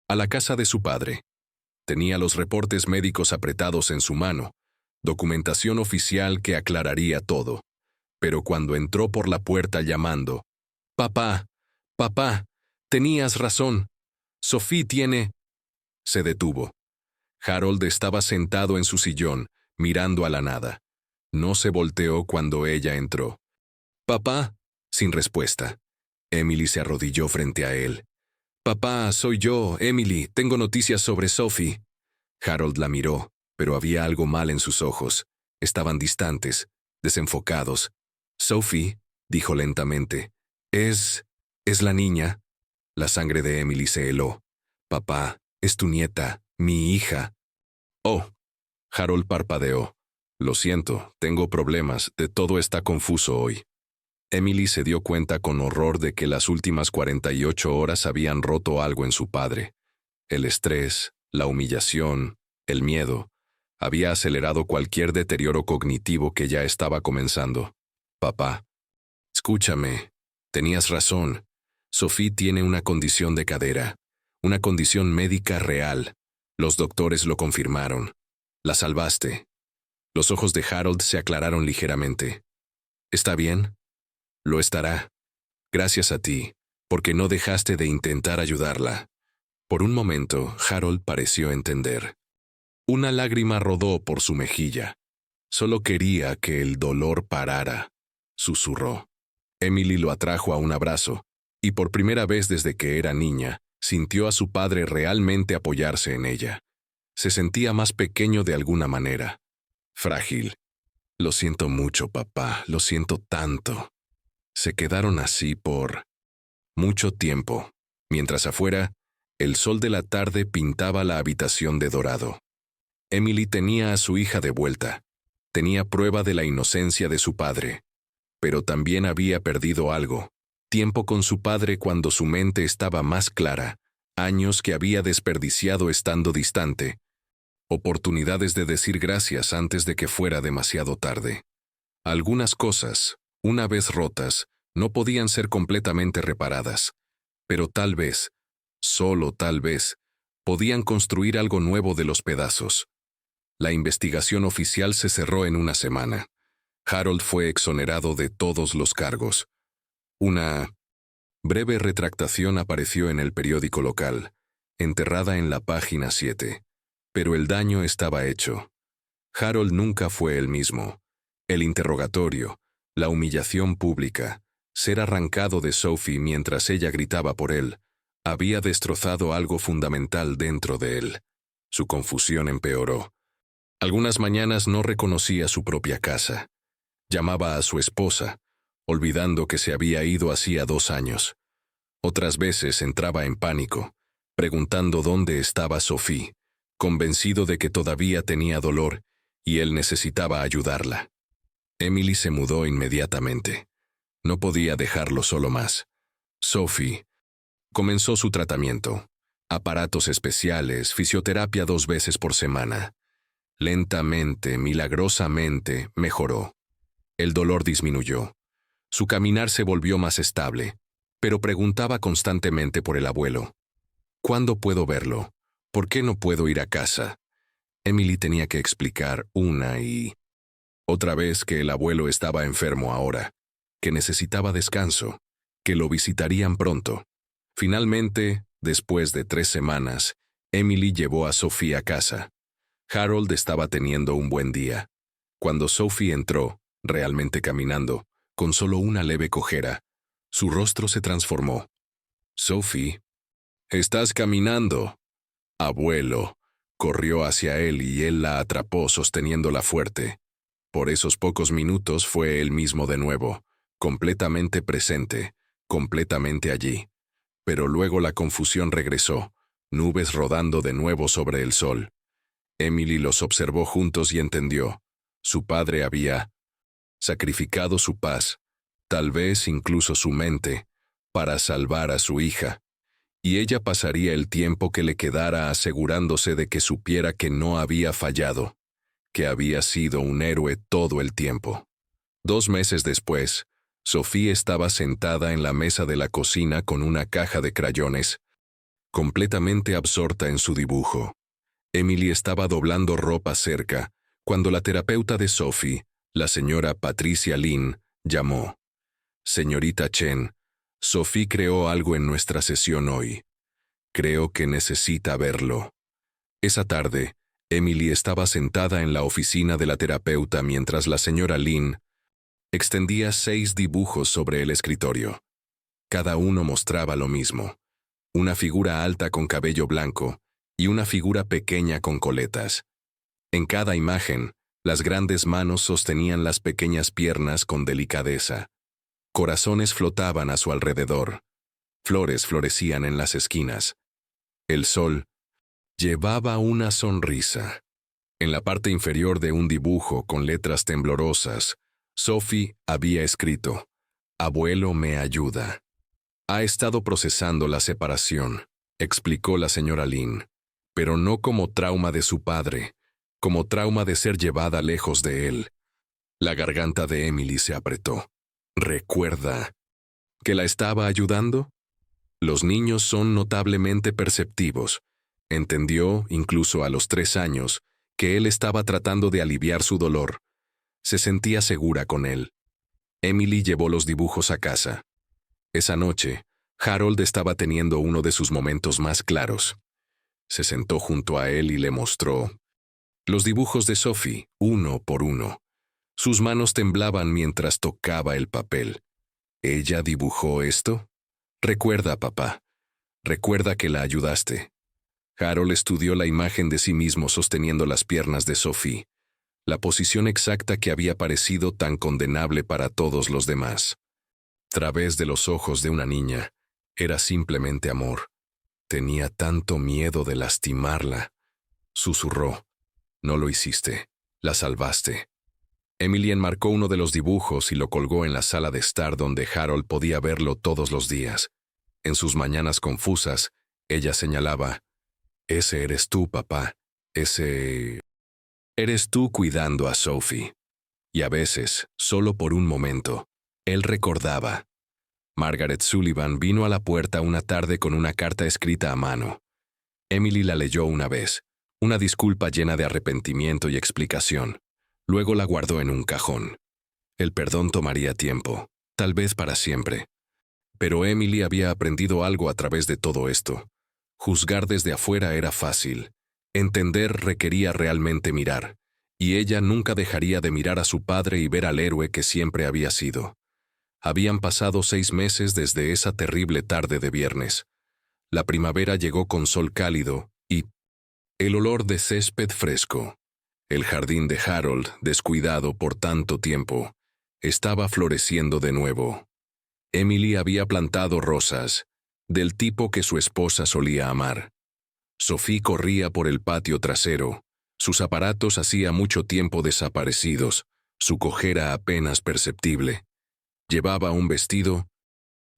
a la casa de su padre. Tenía los reportes médicos apretados en su mano, documentación oficial que aclararía todo. Pero cuando entró por la puerta llamando, «Papá, papá, tenías razón. Sophie tiene...», se detuvo. Harold estaba sentado en su sillón, mirando a la nada. No se volteó cuando ella entró. «Papá», sin respuesta. Emily se arrodilló frente a él. «Papá, soy yo, Emily, tengo noticias sobre Sophie». Harold la miró, pero había algo mal en sus ojos. Estaban distantes, desenfocados. «Sophie», dijo lentamente, «es la niña». La sangre de Emily se heló. «Papá, es tu nieta, mi hija». «Oh». Harold parpadeó. «Lo siento, tengo problemas, todo está confuso hoy». Emily se dio cuenta con horror de que las últimas 48 horas habían roto algo en su padre. El estrés, la humillación, el miedo, había acelerado cualquier deterioro cognitivo que ya estaba comenzando. «Papá, escúchame, tenías razón. Sophie tiene una condición de cadera, una condición médica real. Los doctores lo confirmaron. La salvaste». Los ojos de Harold se aclararon ligeramente. «¿Está bien?» «Lo estará. Gracias a ti, porque no dejaste de intentar ayudarla». Por un momento, Harold pareció entender. Una lágrima rodó por su mejilla. «Solo quería que el dolor parara», susurró. Emily lo atrajo a un abrazo, y por primera vez desde que era niña, sintió a su padre realmente apoyarse en ella. Se sentía más pequeño de alguna manera. Frágil. «Lo siento mucho, papá, lo siento tanto». Se quedaron así por mucho tiempo, mientras afuera, el sol de la tarde pintaba la habitación de dorado. Emily tenía a su hija de vuelta. Tenía prueba de la inocencia de su padre. Pero también había perdido algo. Tiempo con su padre cuando su mente estaba más clara. Años que había desperdiciado estando distante. Oportunidades de decir gracias antes de que fuera demasiado tarde. Algunas cosas, una vez rotas, no podían ser completamente reparadas. Pero tal vez, solo tal vez, podían construir algo nuevo de los pedazos. La investigación oficial se cerró en una semana. Harold fue exonerado de todos los cargos. Una breve retractación apareció en el periódico local, enterrada en la página 7. Pero el daño estaba hecho. Harold nunca fue el mismo. El interrogatorio, la humillación pública, ser arrancado de Sophie mientras ella gritaba por él, había destrozado algo fundamental dentro de él. Su confusión empeoró. Algunas mañanas no reconocía su propia casa. Llamaba a su esposa, olvidando que se había ido hacía 2 años. Otras veces entraba en pánico, preguntando dónde estaba Sophie, convencido de que todavía tenía dolor y él necesitaba ayudarla. Emily se mudó inmediatamente. No podía dejarlo solo más. Sophie comenzó su tratamiento. Aparatos especiales, fisioterapia 2 veces por semana. Lentamente, milagrosamente, mejoró. El dolor disminuyó. Su caminar se volvió más estable, pero preguntaba constantemente por el abuelo. ¿Cuándo puedo verlo? ¿Por qué no puedo ir a casa? Emily tenía que explicar una y otra vez que el abuelo estaba enfermo ahora, que necesitaba descanso, que lo visitarían pronto. Finalmente, después de 3 semanas, Emily llevó a Sophie a casa. Harold estaba teniendo un buen día. Cuando Sophie entró, realmente caminando, con solo una leve cojera, su rostro se transformó. «Sophie, estás caminando». «Abuelo». Corrió hacia él y él la atrapó sosteniéndola fuerte. Por esos pocos minutos fue él mismo de nuevo, completamente presente, completamente allí. Pero luego la confusión regresó, nubes rodando de nuevo sobre el sol. Emily los observó juntos y entendió. Su padre había sacrificado su paz, tal vez incluso su mente, para salvar a su hija. Y ella pasaría el tiempo que le quedara asegurándose de que supiera que no había fallado, que había sido un héroe todo el tiempo. 2 meses después, Sophie estaba sentada en la mesa de la cocina con una caja de crayones, completamente absorta en su dibujo. Emily estaba doblando ropa cerca, cuando la terapeuta de Sophie, la señora Patricia Lynn, llamó. «Señorita Chen, Sophie creó algo en nuestra sesión hoy. Creo que necesita verlo». Esa tarde, Emily estaba sentada en la oficina de la terapeuta mientras la señora Lynn extendía 6 dibujos sobre el escritorio. Cada uno mostraba lo mismo. Una figura alta con cabello blanco y una figura pequeña con coletas. En cada imagen, las grandes manos sostenían las pequeñas piernas con delicadeza. Corazones flotaban a su alrededor. Flores florecían en las esquinas. El sol llevaba una sonrisa. En la parte inferior de un dibujo con letras temblorosas, Sophie había escrito: «Abuelo me ayuda». «Ha estado procesando la separación», explicó la señora Lynn, «pero no como trauma de su padre, como trauma de ser llevada lejos de él». La garganta de Emily se apretó. «¿Recuerda que la estaba ayudando?» Los niños son notablemente perceptivos. Entendió, incluso a los 3 años, que él estaba tratando de aliviar su dolor. Se sentía segura con él. Emily llevó los dibujos a casa. Esa noche, Harold estaba teniendo uno de sus momentos más claros. Se sentó junto a él y le mostró los dibujos de Sophie, uno por uno. Sus manos temblaban mientras tocaba el papel. ¿Ella dibujó esto? «Recuerda, papá. Recuerda que la ayudaste». Harold estudió la imagen de sí mismo sosteniendo las piernas de Sophie, la posición exacta que había parecido tan condenable para todos los demás. través de los ojos de una niña. Era simplemente amor. Tenía tanto miedo de lastimarla. Susurró. No lo hiciste. La salvaste. Emily enmarcó uno de los dibujos y lo colgó en la sala de estar donde Harold podía verlo todos los días. En sus mañanas confusas, ella señalaba, «Ese eres tú, papá. Ese... eres tú cuidando a Sophie». Y a veces, solo por un momento, él recordaba. Margaret Sullivan vino a la puerta una tarde con una carta escrita a mano. Emily la leyó una vez, una disculpa llena de arrepentimiento y explicación. Luego la guardó en un cajón. El perdón tomaría tiempo, tal vez para siempre. Pero Emily había aprendido algo a través de todo esto. Juzgar desde afuera era fácil. Entender requería realmente mirar. Y ella nunca dejaría de mirar a su padre y ver al héroe que siempre había sido. Habían pasado 6 meses desde esa terrible tarde de viernes. La primavera llegó con sol cálido y el olor de césped fresco. El jardín de Harold, descuidado por tanto tiempo, estaba floreciendo de nuevo. Emily había plantado rosas, del tipo que su esposa solía amar. Sophie corría por el patio trasero. Sus aparatos hacía mucho tiempo desaparecidos, su cojera apenas perceptible. Llevaba un vestido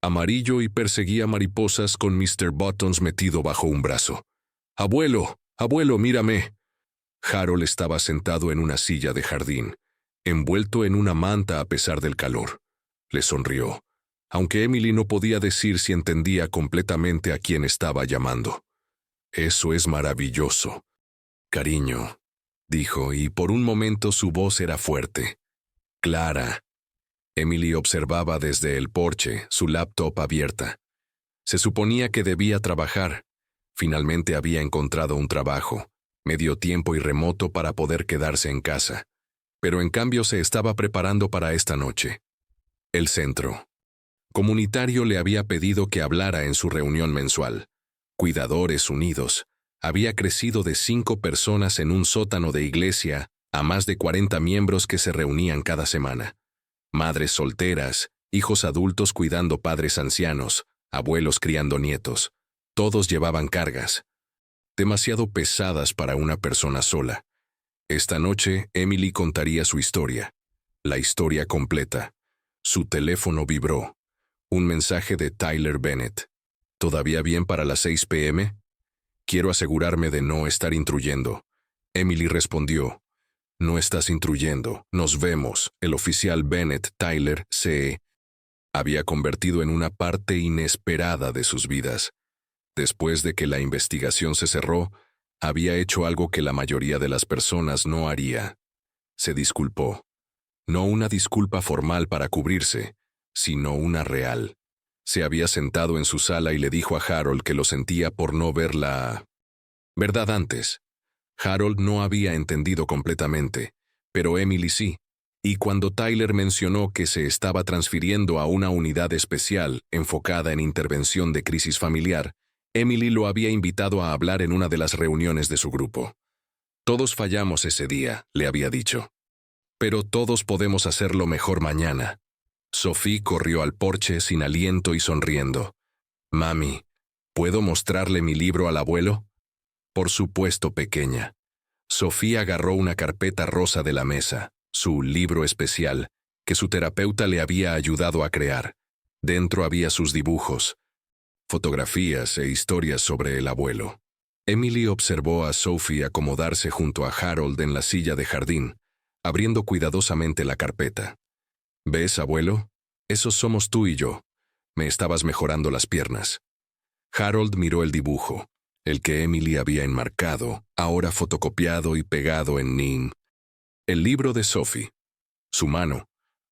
amarillo y perseguía mariposas con Mr. Buttons metido bajo un brazo. «Abuelo, abuelo, mírame». Harold estaba sentado en una silla de jardín, envuelto en una manta a pesar del calor. Le sonrió, aunque Emily no podía decir si entendía completamente a quién estaba llamando. «Eso es maravilloso. Cariño», dijo, y por un momento su voz era fuerte. «Clara». Emily observaba desde el porche, su laptop abierta. Se suponía que debía trabajar. Finalmente había encontrado un trabajo, medio tiempo y remoto para poder quedarse en casa. Pero en cambio se estaba preparando para esta noche. El centro comunitario le había pedido que hablara en su reunión mensual. Cuidadores Unidos había crecido de 5 personas en un sótano de iglesia a más de 40 miembros que se reunían cada semana. Madres solteras, hijos adultos cuidando padres ancianos, abuelos criando nietos. Todos llevaban cargas, demasiado pesadas para una persona sola. Esta noche, Emily contaría su historia, la historia completa. Su teléfono vibró. Un mensaje de Tyler Bennett. «¿Todavía bien para las 6 p.m.? Quiero asegurarme de no estar intruyendo». Emily respondió, «No estás intruyendo. Nos vemos». El oficial Bennett Tyler se había convertido en una parte inesperada de sus vidas. Después de que la investigación se cerró, había hecho algo que la mayoría de las personas no haría. Se disculpó. No una disculpa formal para cubrirse, sino una real. Se había sentado en su sala y le dijo a Harold que lo sentía por no ver la verdad antes. Harold no había entendido completamente, pero Emily sí. Y cuando Tyler mencionó que se estaba transfiriendo a una unidad especial enfocada en intervención de crisis familiar, Emily lo había invitado a hablar en una de las reuniones de su grupo. «Todos fallamos ese día», le había dicho. «Pero todos podemos hacerlo mejor mañana». Sophie corrió al porche sin aliento y sonriendo. «Mami, ¿puedo mostrarle mi libro al abuelo?» «Por supuesto, pequeña». Sophie agarró una carpeta rosa de la mesa, su libro especial, que su terapeuta le había ayudado a crear. Dentro había sus dibujos, fotografías e historias sobre el abuelo. Emily observó a Sophie acomodarse junto a Harold en la silla de jardín, abriendo cuidadosamente la carpeta. «¿Ves, abuelo? Esos somos tú y yo. Me estabas mejorando las piernas». Harold miró el dibujo, el que Emily había enmarcado, ahora fotocopiado y pegado en Nim. El libro de Sophie. Su mano,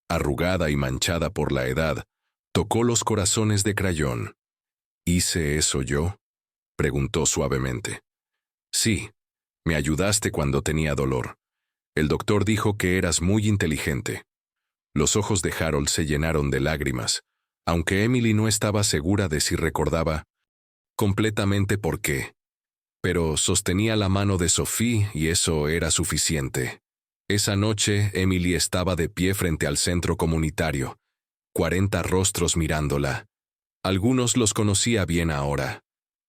arrugada y manchada por la edad, tocó los corazones de crayón. «¿Hice eso yo?», preguntó suavemente. «Sí, me ayudaste cuando tenía dolor. El doctor dijo que eras muy inteligente». Los ojos de Harold se llenaron de lágrimas, aunque Emily no estaba segura de si recordaba completamente por qué. Pero sostenía la mano de Sophie y eso era suficiente. Esa noche, Emily estaba de pie frente al centro comunitario. 40 rostros mirándola. Algunos los conocía bien ahora.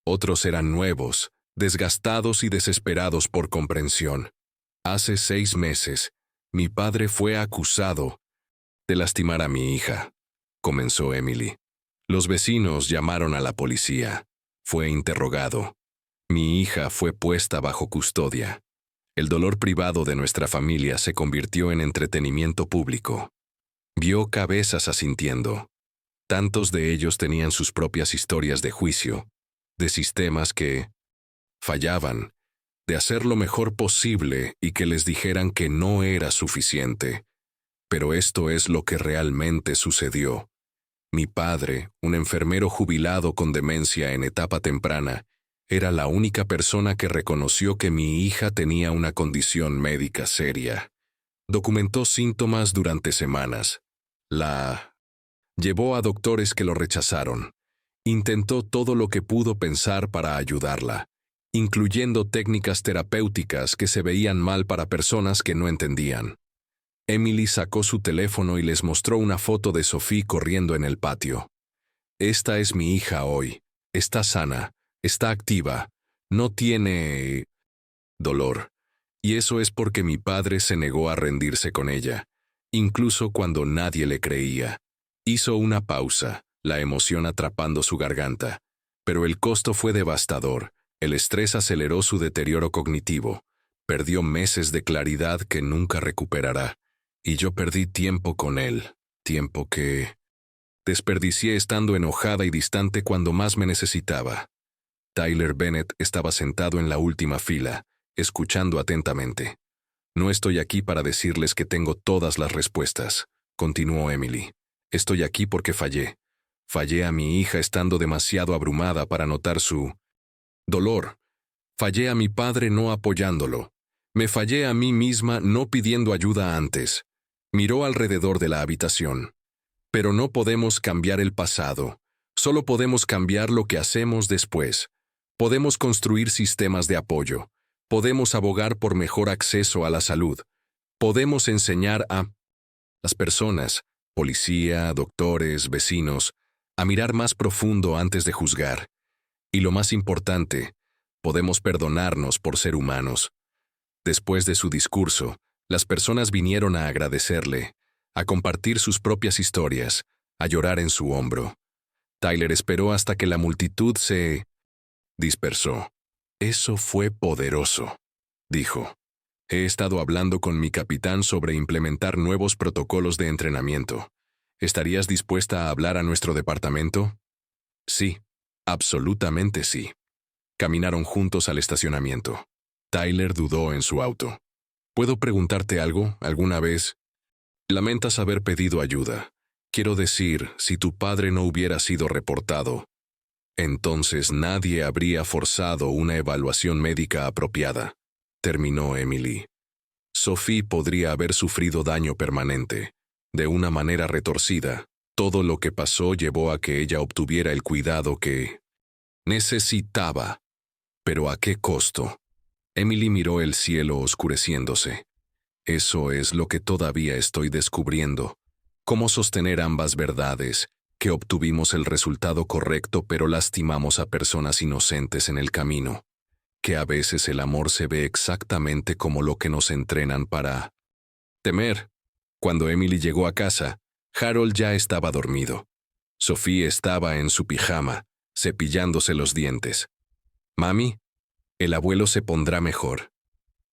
Otros eran nuevos, desgastados y desesperados por comprensión. Hace 6 meses, mi padre fue acusado de lastimar a mi hija, comenzó Emily. Los vecinos llamaron a la policía. Fue interrogado. Mi hija fue puesta bajo custodia. El dolor privado de nuestra familia se convirtió en entretenimiento público. Vio cabezas asintiendo. Tantos de ellos tenían sus propias historias de juicio, de sistemas que fallaban, de hacer lo mejor posible y que les dijeran que no era suficiente. Pero esto es lo que realmente sucedió. Mi padre, un enfermero jubilado con demencia en etapa temprana, era la única persona que reconoció que mi hija tenía una condición médica seria. Documentó síntomas durante semanas. La llevó a doctores que lo rechazaron. Intentó todo lo que pudo pensar para ayudarla, incluyendo técnicas terapéuticas que se veían mal para personas que no entendían. Emily sacó su teléfono y les mostró una foto de Sophie corriendo en el patio. Esta es mi hija hoy. Está sana, está activa, no tiene dolor. Y eso es porque mi padre se negó a rendirse con ella, incluso cuando nadie le creía. Hizo una pausa, la emoción atrapando su garganta. Pero el costo fue devastador. El estrés aceleró su deterioro cognitivo. Perdió meses de claridad que nunca recuperará. Y yo perdí tiempo con él, tiempo que desperdicié estando enojada y distante cuando más me necesitaba. Tyler Bennett estaba sentado en la última fila, escuchando atentamente. No estoy aquí para decirles que tengo todas las respuestas, continuó Emily. Estoy aquí porque fallé. Fallé a mi hija estando demasiado abrumada para notar su dolor. Fallé a mi padre no apoyándolo. Me fallé a mí misma no pidiendo ayuda antes. Miró alrededor de la habitación. Pero no podemos cambiar el pasado. Solo podemos cambiar lo que hacemos después. Podemos construir sistemas de apoyo. Podemos abogar por mejor acceso a la salud. Podemos enseñar a las personas, policía, doctores, vecinos, a mirar más profundo antes de juzgar. Y lo más importante, podemos perdonarnos por ser humanos. Después de su discurso, las personas vinieron a agradecerle, a compartir sus propias historias, a llorar en su hombro. Tyler esperó hasta que la multitud se dispersó. Eso fue poderoso, dijo. He estado hablando con mi capitán sobre implementar nuevos protocolos de entrenamiento. ¿Estarías dispuesta a hablar a nuestro departamento? Sí, absolutamente sí. Caminaron juntos al estacionamiento. Tyler dudó en su auto. ¿Puedo preguntarte algo, alguna vez? Lamentas haber pedido ayuda. Quiero decir, si tu padre no hubiera sido reportado, entonces nadie habría forzado una evaluación médica apropiada, terminó Emily. Sophie podría haber sufrido daño permanente. De una manera retorcida, todo lo que pasó llevó a que ella obtuviera el cuidado que necesitaba. ¿Pero a qué costo? Emily miró el cielo oscureciéndose. Eso es lo que todavía estoy descubriendo. Cómo sostener ambas verdades, que obtuvimos el resultado correcto pero lastimamos a personas inocentes en el camino. Que a veces el amor se ve exactamente como lo que nos entrenan para temer. Cuando Emily llegó a casa, Harold ya estaba dormido. Sophie estaba en su pijama, cepillándose los dientes. «Mami, el abuelo se pondrá mejor».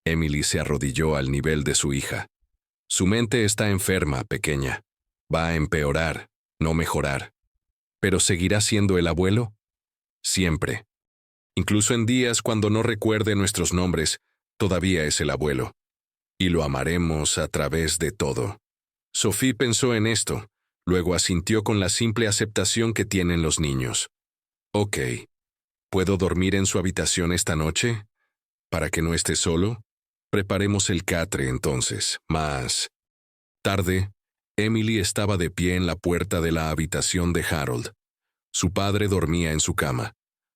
Emily se arrodilló al nivel de su hija. «Su mente está enferma, pequeña. Va a empeorar, no mejorar. ¿Pero seguirá siendo el abuelo? Siempre. Incluso en días cuando no recuerde nuestros nombres, todavía es el abuelo. Y lo amaremos a través de todo». Sophie pensó en esto, luego asintió con la simple aceptación que tienen los niños. «Ok. ¿Puedo dormir en su habitación esta noche? ¿Para que no esté solo? Preparemos el catre entonces». Más tarde, Emily estaba de pie en la puerta de la habitación de Harold. Su padre dormía en su cama.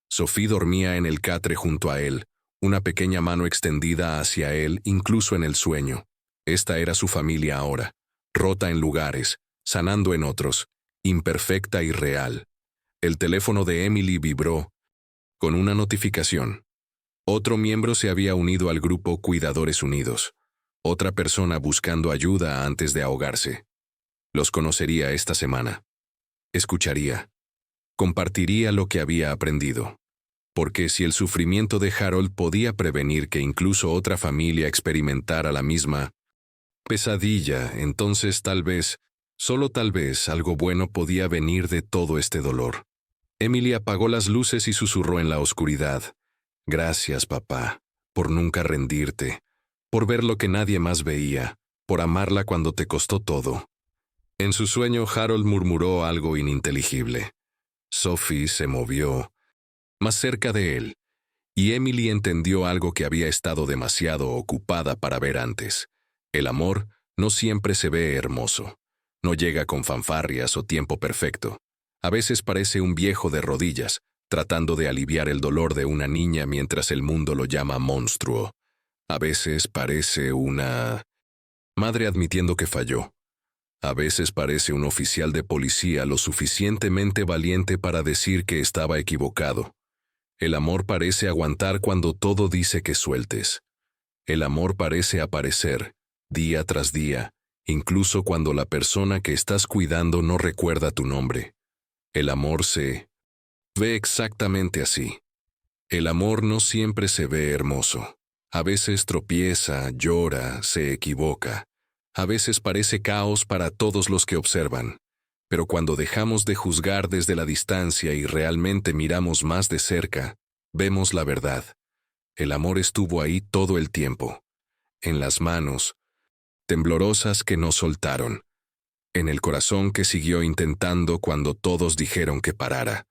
Sophie dormía en el catre junto a él, una pequeña mano extendida hacia él incluso en el sueño. Esta era su familia ahora, rota en lugares, sanando en otros, imperfecta y real. El teléfono de Emily vibró con una notificación. Otro miembro se había unido al grupo Cuidadores Unidos. Otra persona buscando ayuda antes de ahogarse. Los conocería esta semana. Escucharía. Compartiría lo que había aprendido. Porque si el sufrimiento de Harold podía prevenir que incluso otra familia experimentara la misma pesadilla, entonces tal vez, solo tal vez, algo bueno podía venir de todo este dolor. Emily apagó las luces y susurró en la oscuridad. Gracias, papá, por nunca rendirte, por ver lo que nadie más veía, por amarla cuando te costó todo. En su sueño, Harold murmuró algo ininteligible. Sophie se movió más cerca de él, y Emily entendió algo que había estado demasiado ocupada para ver antes. El amor no siempre se ve hermoso. No llega con fanfarrias o tiempo perfecto. A veces parece un viejo de rodillas, tratando de aliviar el dolor de una niña mientras el mundo lo llama monstruo. A veces parece una madre admitiendo que falló. A veces parece un oficial de policía lo suficientemente valiente para decir que estaba equivocado. El amor parece aguantar cuando todo dice que sueltes. El amor parece aparecer, día tras día, incluso cuando la persona que estás cuidando no recuerda tu nombre. El amor se ve exactamente así. El amor no siempre se ve hermoso. A veces tropieza, llora, se equivoca. A veces parece caos para todos los que observan. Pero cuando dejamos de juzgar desde la distancia y realmente miramos más de cerca, vemos la verdad. El amor estuvo ahí todo el tiempo. En las manos, temblorosas que no soltaron. En el corazón que siguió intentando cuando todos dijeron que parara.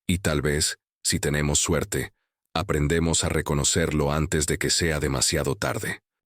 Y tal vez, si tenemos suerte, aprendemos a reconocerlo antes de que sea demasiado tarde.